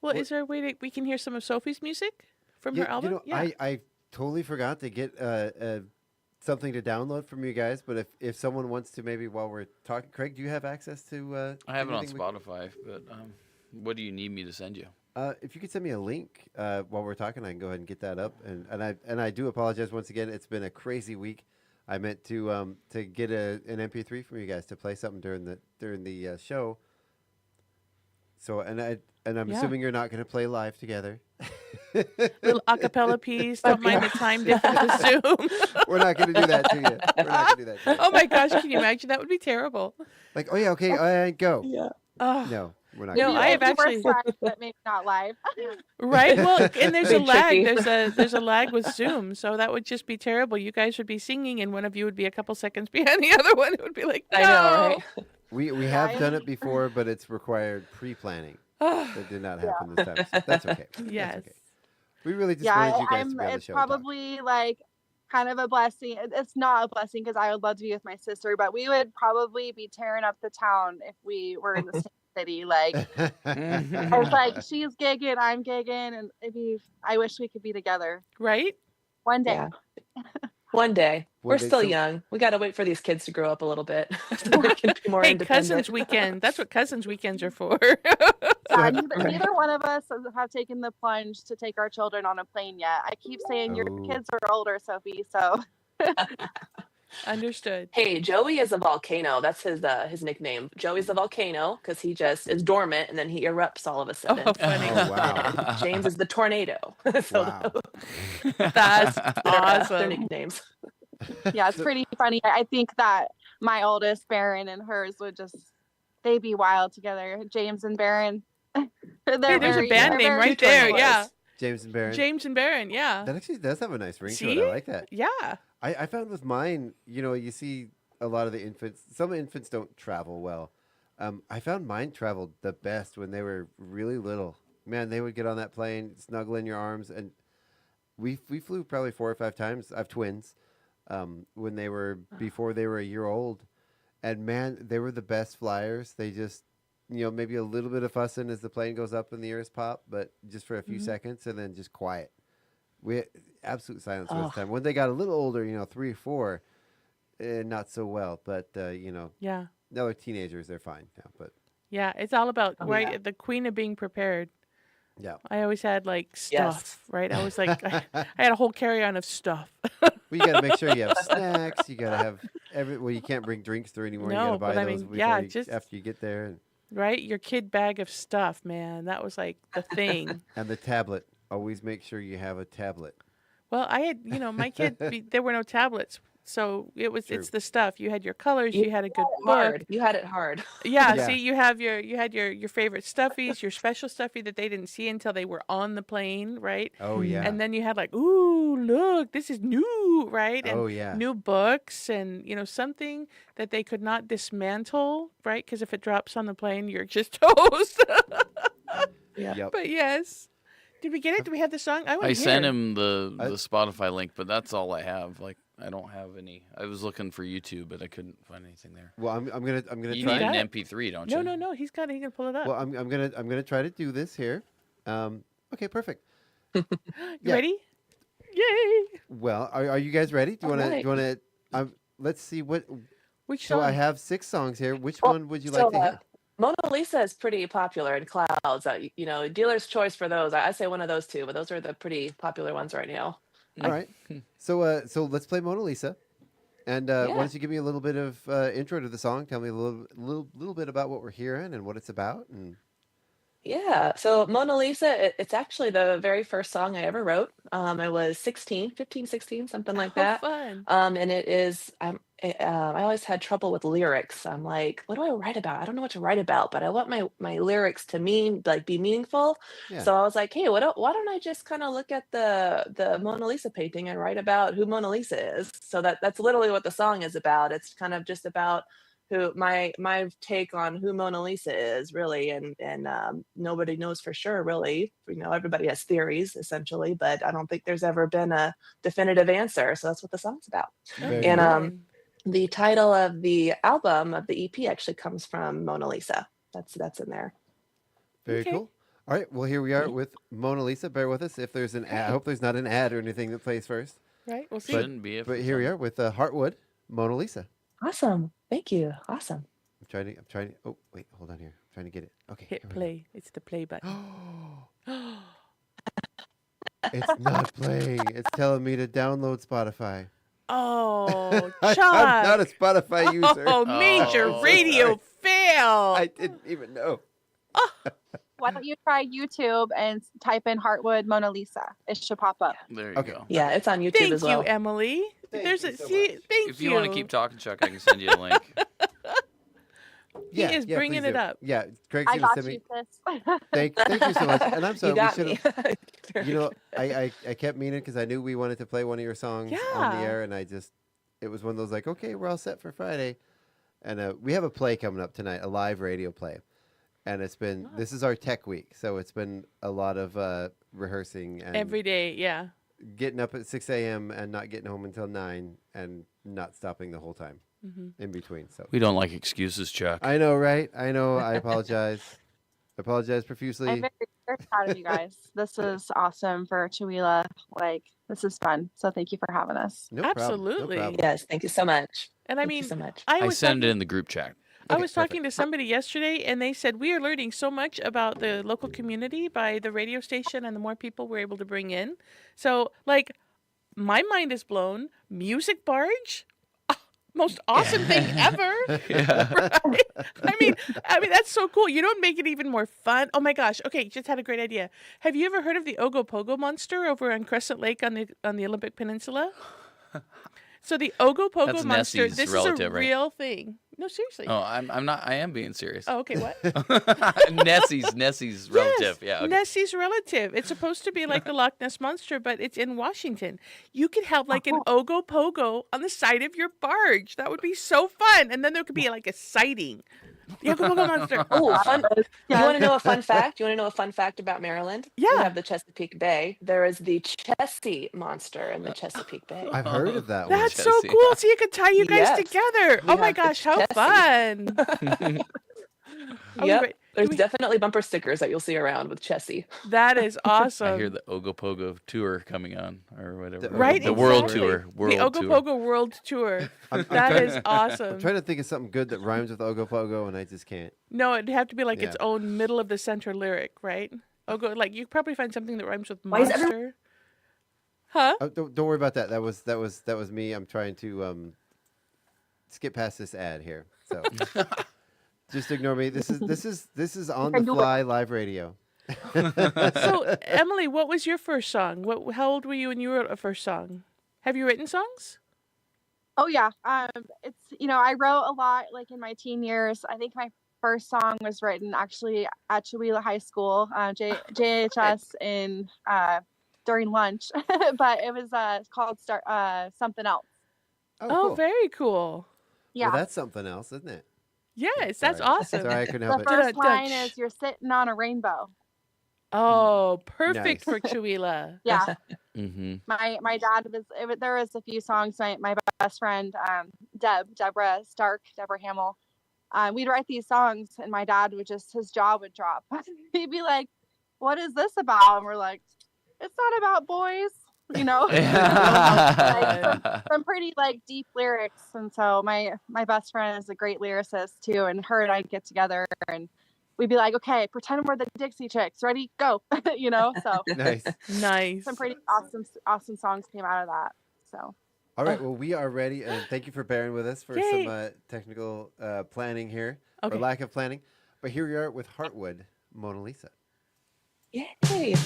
Well, is there a way we can hear some of Sophie's music from her album? I totally forgot to get something to download from you guys. But if someone wants to, maybe while we're talking, Craig, do you have access to? I have it on anything Spotify, but what do you need me to send you? If you could send me a link while we're talking, I can go ahead and get that up. And I do apologize once again. It's been a crazy week. I meant to get an MP3 from you guys to play something during the show. So I'm assuming you're not going to play live together. Little acapella piece. Don't mind the time difference with Zoom. We're not going to do that to you. We're not going to do that to you. Oh my gosh, can you imagine? That would be terrible. Like, oh yeah, okay, go. Yeah. Oh. No, we're not. No, gonna do I that. have actually. But maybe not live. Right. Well, and there's a Big lag. tricky. There's a lag with Zoom, so that would just be terrible. You guys would be singing, and one of you would be a couple seconds behind the other one. It would be like, no. I know, right? We have done it before, but it's required pre-planning. That did not happen this time. So that's okay. Yes. That's okay. We really just wanted you guys to be on the it's show. and talk. probably like kind of a blessing. It's not a blessing because I would love to be with my sister, but we would probably be tearing up the town if we were in the same city. Like, it's like she's gigging, I'm gigging, and I wish we could be together. Right? One day. Yeah. One day. One We're day, still so- young. We got to wait for these kids to grow up a little bit so they can be more Hey, independent. cousins weekend. That's what cousins weekends are for. Yeah, neither one of us have taken the plunge to take our children on a plane yet. I keep saying your kids are older, Sophie, so. Understood. Hey, Joey is a volcano. That's his nickname. Joey's the volcano because he just is dormant and then he erupts all of a sudden. Oh, funny. Oh, wow. And James is the tornado. So Wow. That's their awesome. nicknames. Yeah, it's pretty funny. I think that my oldest, Baron, and hers they'd be wild together. James and Baron. Hey, there's a band name right there. Yeah. James and Baron. James and Baron. Yeah. That actually does have a nice ring to See? it. I like that. Yeah. I found with mine, you see a lot of the infants. Some infants don't travel well. I found mine traveled the best when they were really little. Man, they would get on that plane, snuggle in your arms, and we flew probably 4 or 5 times. I have twins. When they were before they were a year old, and man, they were the best flyers. They just, maybe a little bit of fussing as the plane goes up and the ears pop, but just for a few seconds, and then just quiet. We had absolute silence most of the time. When they got a little older, 3 or 4, not so well. But Yeah. now they're teenagers; they're fine now. But Yeah. It's all about yeah. the queen of being prepared. yeah, I always had like stuff, Yes. right? I was like, I had a whole carry-on of stuff. well, you got to make sure you have snacks. You got to have well, you can't bring drinks through anymore. You got No, to buy but I those mean, before yeah, after you get there. And, Right? Your kid bag of stuff, man. That was like the thing. and the tablet. Always make sure you have a tablet. Well, I had, my kid, there were no tablets. So it's the stuff. You had your colors, you had a good book. Hard. You had it hard. Yeah, Yeah. see, you had your favorite stuffies, your special stuffy that they didn't see until they were on the plane, right? Oh yeah. And then you had like, ooh, look, this is new, right? And Oh, yeah. new books and, something that they could not dismantle, right? Because if it drops on the plane, you're just toast. Yeah. Yep. But yes. Did we get it? Do we have the song? I want I to sent hear. him the Spotify link, but that's all I have. Like, I don't have any. I was looking for YouTube, but I couldn't find anything there. Well, I'm gonna You try. need got an it? MP3, don't No, you? no, no. He can pull it up. Well, I'm gonna try to do this here. Okay, perfect. You yeah. ready? Yay! Well, are you guys ready? Do you All right. want to? Let's see what. Which So song? I have 6 songs here. Which Well, one would you so, like to hear? Mona Lisa is pretty popular in clouds. Dealer's choice for those. I say one of those two, but those are the pretty popular ones right now. All right. So let's play Mona Lisa, and why Yeah. don't you give me a little bit of intro to the song? Tell me a little bit about what we're hearing and what it's about. And Yeah. So Mona Lisa, it's actually the very first song I ever wrote. I was 15, 16, something like How that. fun. And it is, I always had trouble with lyrics. I'm like, what do I write about? I don't know what to write about, but I want my lyrics to be meaningful. yeah, So I was like, hey, why don't I just kind of look at the Mona Lisa painting and write about who Mona Lisa is? So that's literally what the song is about. It's kind of just about who my take on who Mona Lisa is, really, and nobody knows for sure, really. Everybody has theories essentially, but I don't think there's ever been a definitive answer. So that's what the song's about. Very And cool. the title of the album of the EP actually comes from Mona Lisa. That's in there. Very Okay. cool. All right. Well, here we are with Mona Lisa. Bear with us if there's an ad. I hope there's not an ad or anything that plays first. Right? We'll see. Shouldn't be. If But it's here we on. are with Heartwood, Mona Lisa. Awesome. Thank you. Awesome. I'm trying to. Oh, wait, hold on here. I'm trying to get it. Okay. Hit here we go. play. It's the play button. It's not playing. It's telling me to download Spotify. Oh, I'm Chuck. not a Spotify user. Oh, major Oh, radio fail. I didn't even know. Why don't you try YouTube and type in Heartwood Mona Lisa? It should pop up. There you Okay. go. Yeah, it's on YouTube Thank as well. you, Emily. Thank There's you a so see. much. Thank If you want to keep talking, Chuck, I can send you a link. He is bringing please it do. up. Yeah, Craig's I gonna got send you, me. sis. Thank you so much. And I'm sorry, You got we me. should have. I kept meaning because I knew we wanted to play one of your songs on the Yeah. air, and it was one of those like, okay, we're all set for Friday, and we have a play coming up tonight, a live radio play, and it's been this is our tech week, so it's been a lot of rehearsing and Every day, yeah. getting up at 6 a.m. and not getting home until 9 and not stopping the whole time. in between. So We don't like excuses, Chuck. I know, right? I know. I apologize. I apologize profusely. I'm very proud of you guys. This is awesome for Chihuahua. Like, this is fun. So thank you for having us. No problem. No Absolutely. problem. Yes, thank you so much. And I Thank mean, you so much. I was send it talking- in the group chat. I was talking to somebody yesterday, and they said we are learning so much about the local community by the radio station and the more people we're able to bring in. So, like, my mind is blown. Music barge, most awesome thing ever. Right? I mean, that's so cool. You don't make it even more fun. Oh my gosh. Okay, just had a great idea. Have you ever heard of the Ogopogo monster over on Crescent Lake on the Olympic Peninsula? So the Ogopogo That's monster. Nessie's This relative, is a right? real thing. No, seriously. Oh, I'm not. I am being serious. Oh, okay. What? Nessie's relative. Yeah. Okay. Nessie's relative. It's supposed to be like the Loch Ness Monster, but it's in Washington. You could have like an Ogopogo on the side of your barge. That would be so fun. And then there could be like a sighting. The Ogopogo Monster. Oh, fun. You want to know a fun fact? You want to know a fun fact about Maryland? Yeah. We have the Chesapeake Bay. There is the Chessie monster in the Chesapeake Bay. I've heard of that one. That's so cool. So you could tie you guys Yes. together. We Oh my have the gosh, how Chessie. fun. Are we Yep. re- There's definitely bumper stickers that you'll see around with Chessie. That is awesome. I hear the Ogopogo tour coming on, or whatever. Right, The world exactly. tour. World the tour. Ogopogo World Tour. That is awesome. I'm trying to think of something good that rhymes with Ogopogo, and I just can't. No, it'd have to be like its Yeah. own middle of the center lyric, right? Ogo, like you could probably find something that rhymes with Why is monster. everyone- Huh? Oh, don't worry about that. That was me. I'm trying to skip past this ad here. So just ignore me. This is on the fly live radio. So, Emily, what was your first song? How old were you when you wrote a first song? Have you written songs? Oh yeah. It's, I wrote a lot like in my teen years. I think my first song was written actually at Chihuahua High School, JHS in during lunch, but it was called Something Else. Oh, cool. very cool. Yeah. Well, that's something else, isn't it? Yes, that's Sorry. awesome. Sorry, I couldn't The help it. first line is "You're sitting on a rainbow." Oh, perfect Nice. for Chihuahua. Yeah. Mm-hmm. My dad there was a few songs. My best friend Deborah Hamill. We'd write these songs, and my dad would his jaw would drop. He'd be like, "What is this about?" And we're like, "It's not about boys." Some pretty like deep lyrics. And so my best friend is a great lyricist too, and her and I get together and we'd be like, okay, pretend we're the Dixie Chicks, ready, go. So Nice. some pretty awesome songs came out of that. So All right. Well, we are ready, and thank you for bearing with us for Yay. some technical planning here, Okay. or lack of planning. But here we are with Heartwood, Mona Lisa. Yay.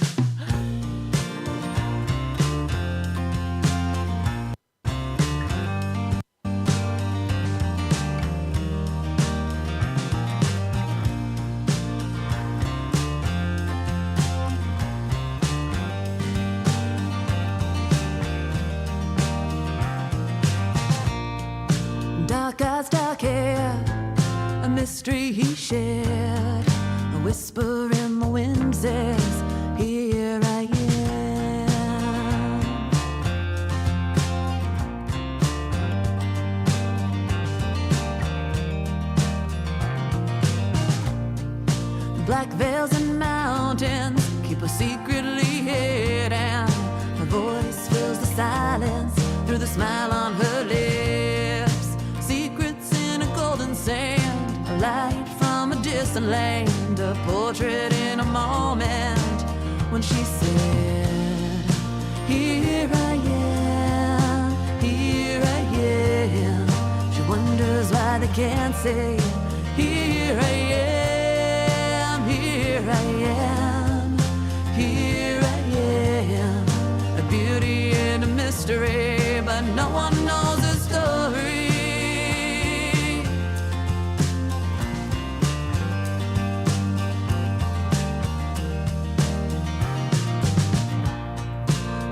Dark eyes, dark hair, a mystery he shared. A whisper in the wind says, here I am. Black veils and mountains keep us secretly hidden. Her voice fills the silence through the smile on her lips. Secrets in a golden sand, a light from a distant land, a portrait in a moment when she said, here I am, here I am. She wonders why they can't say, here I am, here I am, here I am. A beauty and a mystery, but no one knows the story.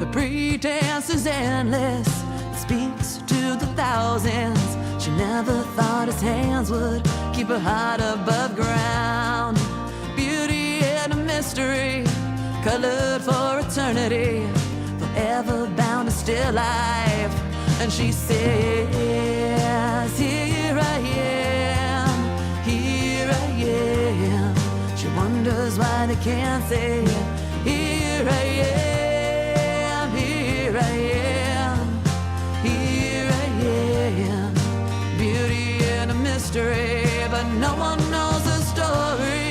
The pretense is endless, it speaks to the thousands. She never thought his hands would keep her heart above ground. Beauty and a mystery, colored for eternity, forever bound to still life. And she says, here here I am. She wonders why they can't say here I am, here I am, here I am. Beauty and a mystery, but no one knows the story.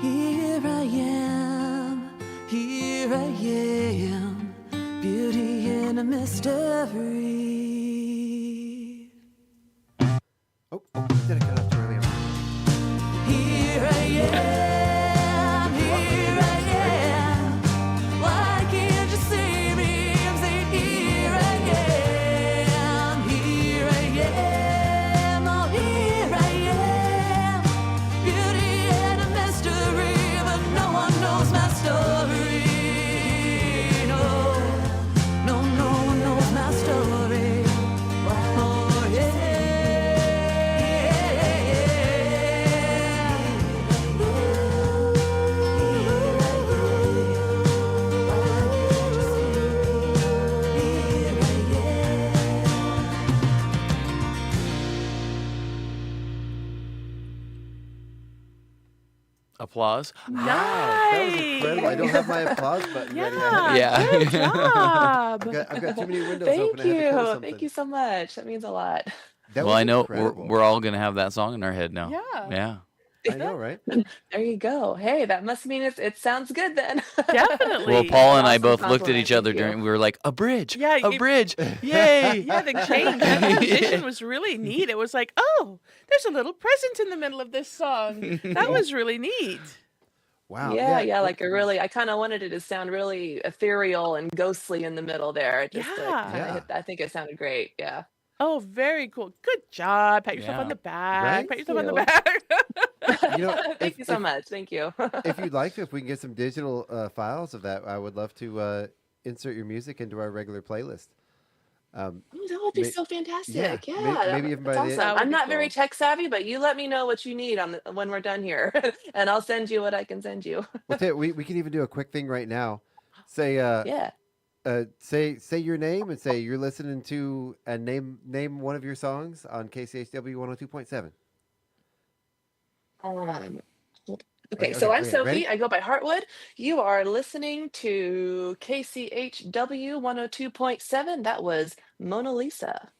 Here I am, here I am, beauty and a mystery. Oh, did I cut off too early? Here I am, here I am. Why can't you see me? I'm saying here I am, here I am, oh here I am. Beauty and a mystery, but no one knows my story. No, no, no one knows my story. Oh yeah. Applause. That was incredible. I don't have my applause button ready. Yeah. Good job. I've got too many windows Thank open. I had to close you. something. Thank you so much. That means a lot. That Well, was I know incredible. we're all gonna have that song in our head now. Yeah. Yeah. I know, right? There you go. Hey, that must mean it sounds good then. Definitely. Well, Paul and I Awesome both looked at compliment. each other Thank you. during. We were like, a bridge, Yeah, a it- bridge, yay! Yeah, the change. That transition was really neat. It was like, oh, there's a little present in the middle of this song. That was really neat. Wow. Yeah, like I kind of wanted it to sound really ethereal and ghostly in the middle there. It just Yeah. kind of hit, I think it sounded great. Yeah. Oh, very cool. Good job. Pat yourself on Yeah. the back. Right? Pat yourself on the Thank back. You know, Thank you so much. Thank you. if you'd like to, if we can get some digital files of that, I would love to insert your music into our regular playlist. Oh, that would be may- so fantastic. yeah, Yeah, maybe even by that's the awesome. end. That would I'm be not very cool. tech savvy, but you let me know what you need when we're done here, and I'll send you what I can send you. Well, we can even do a quick thing right now. Say Yeah. say your name and say you're listening to and name one of your songs on KCHW 102.7. Okay, Okay, so I'm okay, Sophie. ready? I go by Heartwood. You are listening to KCHW 102.7. That was Mona Lisa.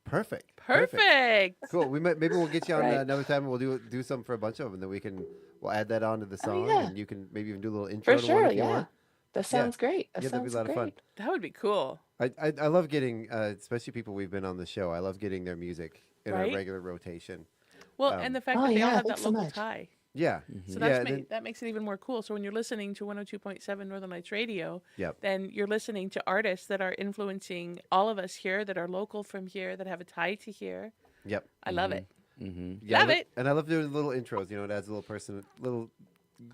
Perfect. Perfect. Cool. Maybe we'll get you on Right. another time, and we'll do some for a bunch of them. Then we'll add that onto the song, yeah. and you can maybe even do a little intro For to sure, one if you yeah. want. That sounds great. That Yeah, that'd be sounds a lot of fun. great. That would be cool. I love getting, especially people we've been on the show. I love getting their music in Right? our regular rotation. Well, and the fact Oh, that they all yeah, have that thanks so local much. tie. Yeah. So yeah. that makes it even more cool. So when you're listening to 102.7 Northern Lights Radio, Yep. then you're listening to artists that are influencing all of us here, that are local from here, that have a tie to here. Yep. I love it. Mm-hmm. Yeah, Love it. And I love doing little intros. You know, it adds a little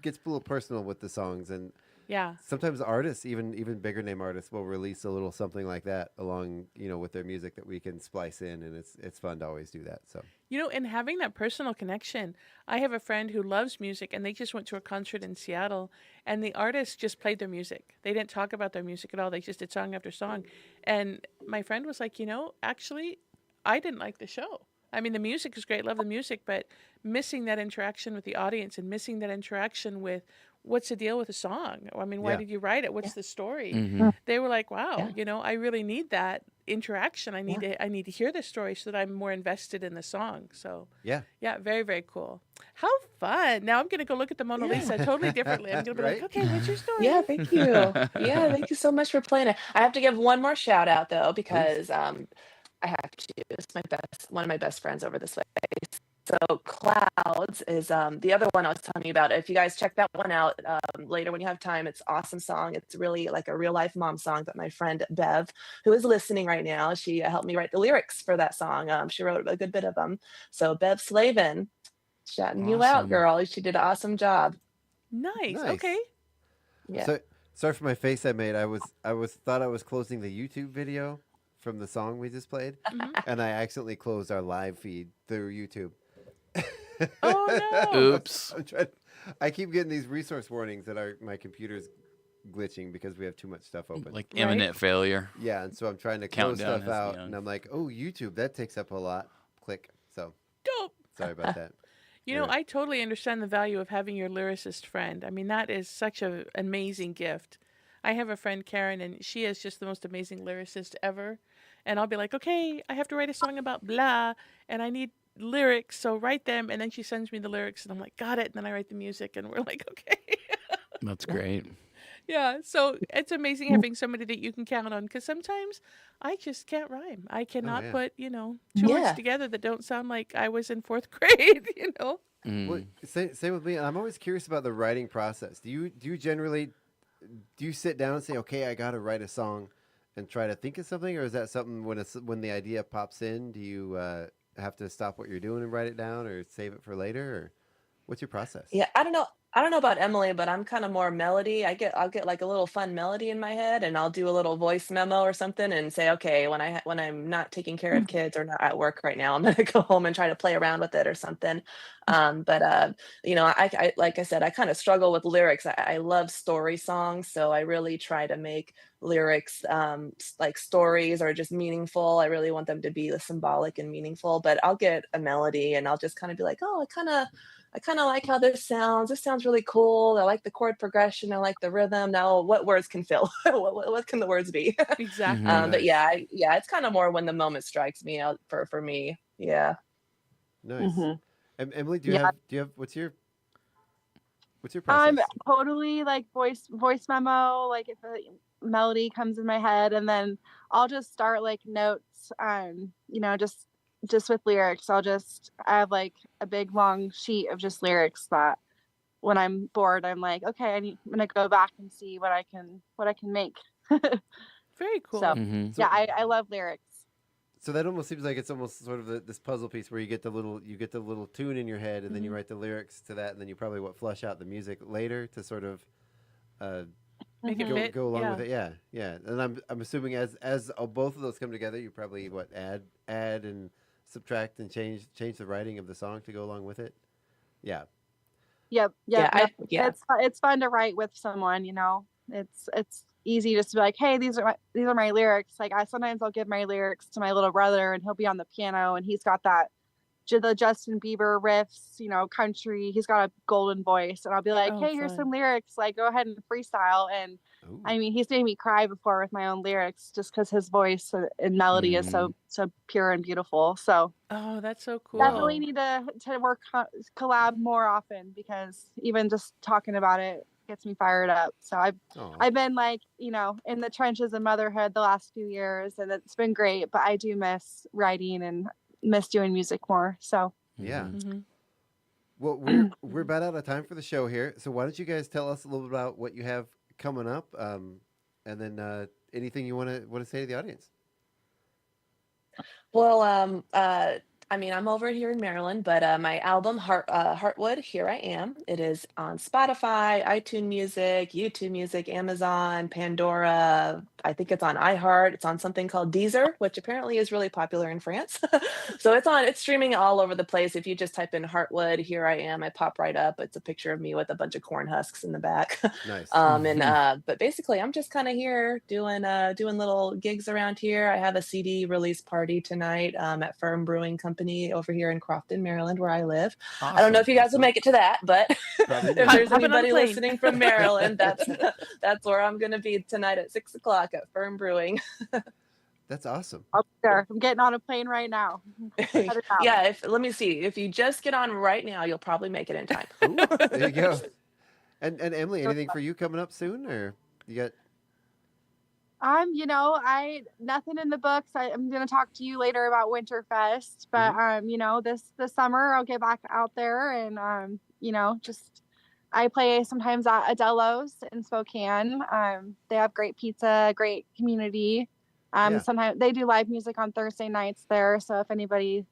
gets a little personal with the songs, and Yeah. sometimes artists, even bigger name artists, will release a little something like that along, with their music that we can splice in, and it's fun to always do that. So And having that personal connection. I have a friend who loves music, and they just went to a concert in Seattle, and the artist just played their music. They didn't talk about their music at all. They just did song after song. And my friend was like, actually, I didn't like the show. I mean, the music is great, love the music, but missing that interaction with the audience and missing that interaction with what's the deal with the song? I mean, why Yeah. did you write it? What's the story? Mhm. They were like, wow, I really need that interaction. I need to hear the story so that I'm more invested in the song. So yeah. very, very cool. How fun. Now I'm going to go look at the Mona Lisa totally differently. I'm going to be Right? like, okay, what's your story? Yeah, thank you. Yeah, thank you so much for playing it. I have to give one more shout out though, because I have to. It's one of my best friends over this way. So Clouds is the other one I was telling you about. If you guys check that one out later when you have time, it's an awesome song. It's really like a real life mom song that my friend Bev, who is listening right now, she helped me write the lyrics for that song. She wrote a good bit of them. So Bev Slavin, shouting you out, Awesome. girl. She did an awesome job. Nice. Nice. Okay. Yeah. Sorry for my face I made. I thought I was closing the YouTube video from the song we just played, and I accidentally closed our live feed through YouTube. Oh no! Oops. I keep getting these resource warnings that my computer's glitching because we have too much stuff open. Like imminent failure. Yeah, and so I'm trying to close Countdown stuff has out, begun. and I'm like, oh, YouTube, that takes up a lot. Click. So Dope. sorry about that. You know, I totally understand the value of having your lyricist friend. I mean, that is such an amazing gift. I have a friend, Karen, and she is just the most amazing lyricist ever. And I'll be like, okay, I have to write a song about blah, and I need lyrics, so write them. And then she sends me the lyrics, and I'm like, got it. And then I write the music, and we're like, okay. That's great. Yeah, so it's amazing having somebody that you can count on, because sometimes I just can't rhyme. I cannot yeah. put, two words together that don't sound like I was in 4th grade, Well, same with me. And I'm always curious about the writing process. Do you generally sit down and say, okay, I got to write a song, and try to think of something, or is that something when the idea pops in, do you have to stop what you're doing and write it down, or save it for later, or what's your process? Yeah, I don't know. I don't know about Emily, but I'm kind of more melody. I'll get like a little fun melody in my head, and I'll do a little voice memo or something, and say, okay, when I'm not taking care of kids or not at work right now, I'm gonna go home and try to play around with it or something. I like I said, I kind of struggle with lyrics. I love story songs, so I really try to make lyrics like stories or just meaningful. I really want them to be symbolic and meaningful. But I'll get a melody, and I'll just kind of be like, oh, I kind of like how this sounds. This sounds really cool. I like the chord progression. I like the rhythm. Now, what words can fill? what can the words be? Exactly. But yeah, it's kind of more when the moment strikes me out for me. Yeah. Nice. Emily, do you have what's your process? I'm totally like voice memo. Like if a melody comes in my head, and then I'll just start like notes. Just with lyrics. I have like a big long sheet of just lyrics that when I'm bored, I'm like, okay, I'm gonna go back and see what I can make. Very cool. So yeah, I love lyrics. So that almost seems like it's almost sort of this puzzle piece where you get the little tune in your head, and then you write the lyrics to that, and then you probably flush out the music later to sort of make it fit. Go along with it. Yeah. And I'm assuming as both of those come together, you probably add and subtract and change the writing of the song to go along with it. Yeah. Yep. Yeah. It's fun to write with someone. It's easy just to be like, hey, these are my lyrics. Like sometimes I'll give my lyrics to my little brother, and he'll be on the piano, and he's got the Justin Bieber riffs, country. He's got a golden voice, and I'll be like, hey, here's some lyrics. Like, go ahead and freestyle. And I mean, he's made me cry before with my own lyrics, just because his voice and melody is so pure and beautiful. So that's so cool. Definitely need to work collab more often, because even just talking about it gets me fired up. So I've been like, in the trenches of motherhood the last few years, and it's been great, but I do miss writing and miss doing music more. So yeah. Well, we're about out of time for the show here, so why don't you guys tell us a little bit about what you have coming up, and then anything you want to say to the audience. Well, I mean, I'm over here in Maryland, but my album Heartwood, Here I Am. It is on Spotify, iTunes Music, YouTube Music, Amazon, Pandora. I think it's on iHeart. It's on something called Deezer, which apparently is really popular in France. So it's streaming all over the place. If you just type in Heartwood, Here I Am, I pop right up. It's a picture of me with a bunch of corn husks in the back. Nice. But basically, I'm just kind of here doing little gigs around here. I have a CD release party tonight at Firm Brewing Company over here in Crofton, Maryland, where I live. Awesome. I don't know if you guys will make it to that, but if there's anybody plane. listening from Maryland, that's where I'm going to be tonight at 6:00 at Firm Brewing. That's awesome. I'll be there. I'm getting on a plane right now. Yeah, let me see. If you just get on right now, you'll probably make it in time. Ooh, there you go. And Emily, anything for you coming up soon, or you got? Nothing in the books. I'm going to talk to you later about Winterfest, but this summer I'll get back out there, and I play sometimes at Adelo's in Spokane. They have great pizza, great community. Sometimes they do live music on Thursday nights there. So if anybody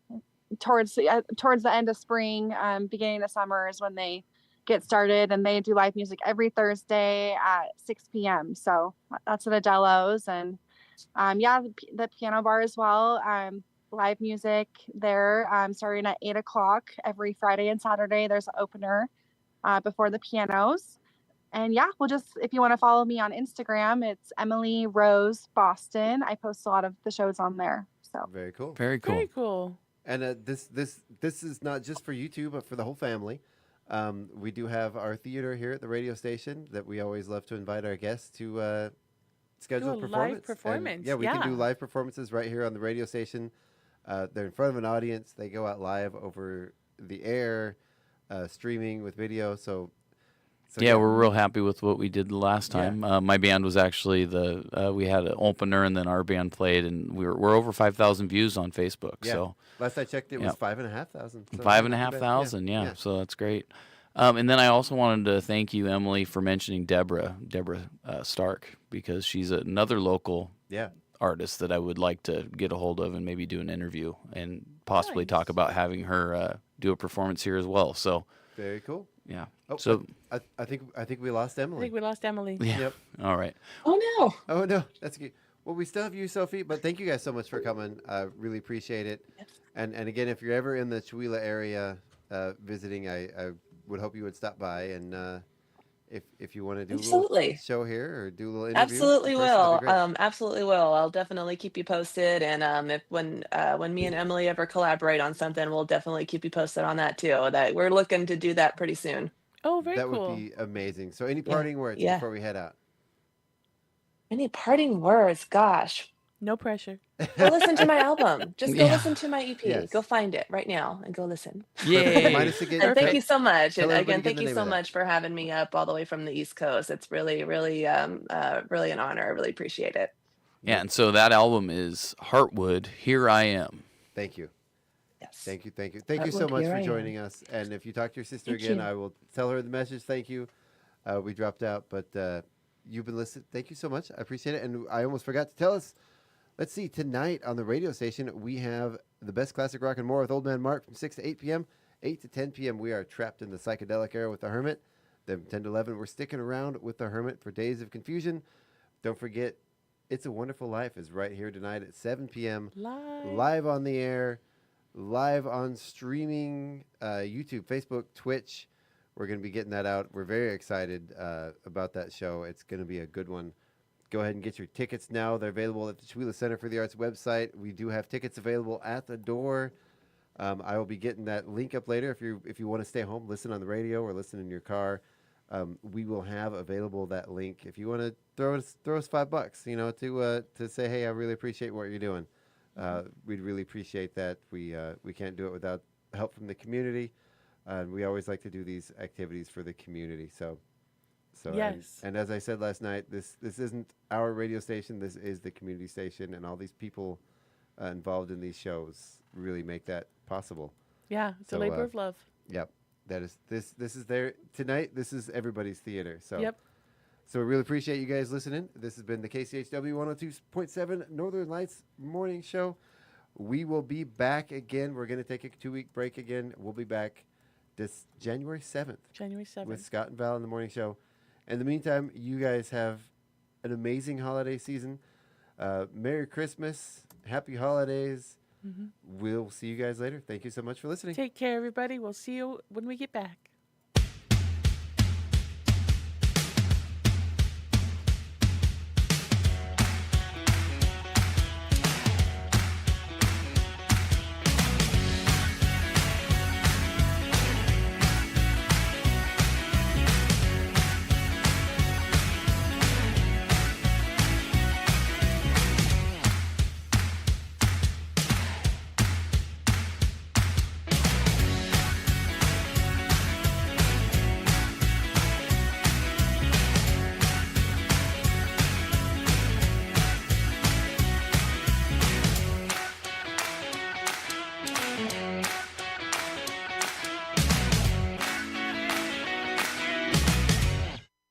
towards the end of spring, beginning of summer is when they get started, and they do live music every Thursday at 6 p.m. So that's at Adelo's, and the piano bar as well. Live music there, starting at 8 o'clock every Friday and Saturday. There's an opener before the pianos. And if you want to follow me on Instagram, it's Emily Rose Boston. I post a lot of the shows on there. So very cool. Very cool. Very cool. And this is not just for you two, but for the whole family. We do have our theater here at the radio station that we always love to invite our guests to schedule Do a performance. live performance, And, we can do live performances right here on the radio station. They're in front of an audience. They go out live over the air, streaming with video. So we're real happy with what we did the last time. My band was actually we had an opener, and then our band played, and we're over 5,000 views on Facebook. Yeah. So last I checked, it was 5,500. So 5,500. Yeah. So that's great. And then I also wanted to thank you, Emily, for mentioning Deborah Stark, because she's another local artist that I would like to get a hold of and maybe do an interview and possibly talk about having her do a performance here as well. So very cool. Yeah. Oh, so I think we lost Emily. I think we lost Emily. Yeah. Yep. All right. Oh no. That's good. Well, we still have you, Sophie, but thank you guys so much for coming. I really appreciate it. And again, if you're ever in the Chewelah area visiting, I would hope you would stop by, and if you want to do a little show here or do a little interview. Absolutely in person, that'd will. be great. Absolutely will. I'll definitely keep you posted. And if when me and Emily ever collaborate on something, we'll definitely keep you posted on that too. That we're looking to do that pretty soon. Oh, very that cool. would be amazing. So any parting words Yeah. before we head out? Any parting words? Gosh. No pressure. Go listen to my album. Just go Yeah. listen to my EP. Yes. Go find it right now and go listen. Yay. Minus again. And thank you so much. Tell And everybody again, again thank the you name so of that. much for having me up all the way from the East Coast. It's really, really, really an honor. I really appreciate it. Yeah, and so that album is Heartwood, Here I Am. Thank you. Yes. Thank you so Heartwood, much here for I am. joining us. And if you talk to your sister Thank again, you. I will tell her the message. Thank you. We dropped out, but you've been listening. Thank you so much. I appreciate it. And I almost forgot to tell us. Let's see. Tonight on the radio station, we have the best classic rock and more with Old Man Mark from 6 to 8 p.m. 8 to 10 p.m. We are trapped in the psychedelic era with the Hermit. Then 10 to 11, we're sticking around with the Hermit for Days of Confusion. Don't forget, It's a Wonderful Life is right here tonight at 7 p.m. Live on the air, live on streaming, YouTube, Facebook, Twitch. We're going to be getting that out. We're very excited about that show. It's going to be a good one. Go ahead and get your tickets now. They're available at the Chewelah Center for the Arts website. We do have tickets available at the door. I will be getting that link up later. If you want to stay home, listen on the radio or listen in your car. We will have available that link. If you want to throw us $5, to say, hey, I really appreciate what you're doing. We'd really appreciate that. We can't do it without help from the community, and we always like to do these activities for the community. So Yes. and as I said last night, this isn't our radio station. This is the community station, and all these people involved in these shows really make that possible. Yeah, it's a labor of love. Yep. That is this is their tonight. This is everybody's theater. So Yep. So we really appreciate you guys listening. This has been the KCHW 102.7 Northern Lights Morning Show. We will be back again. We're going to take a 2-week break again. We'll be back this January 7th. January 7th. With Scott and Val in the morning show. In the meantime, you guys have an amazing holiday season. Merry Christmas. Happy holidays. Mhm. We'll see you guys later. Thank you so much for listening. Take care, everybody. We'll see you when we get back.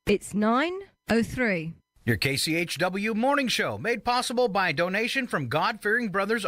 It's 9:03. Your KCHW Morning Show, made possible by a donation from God-fearing brothers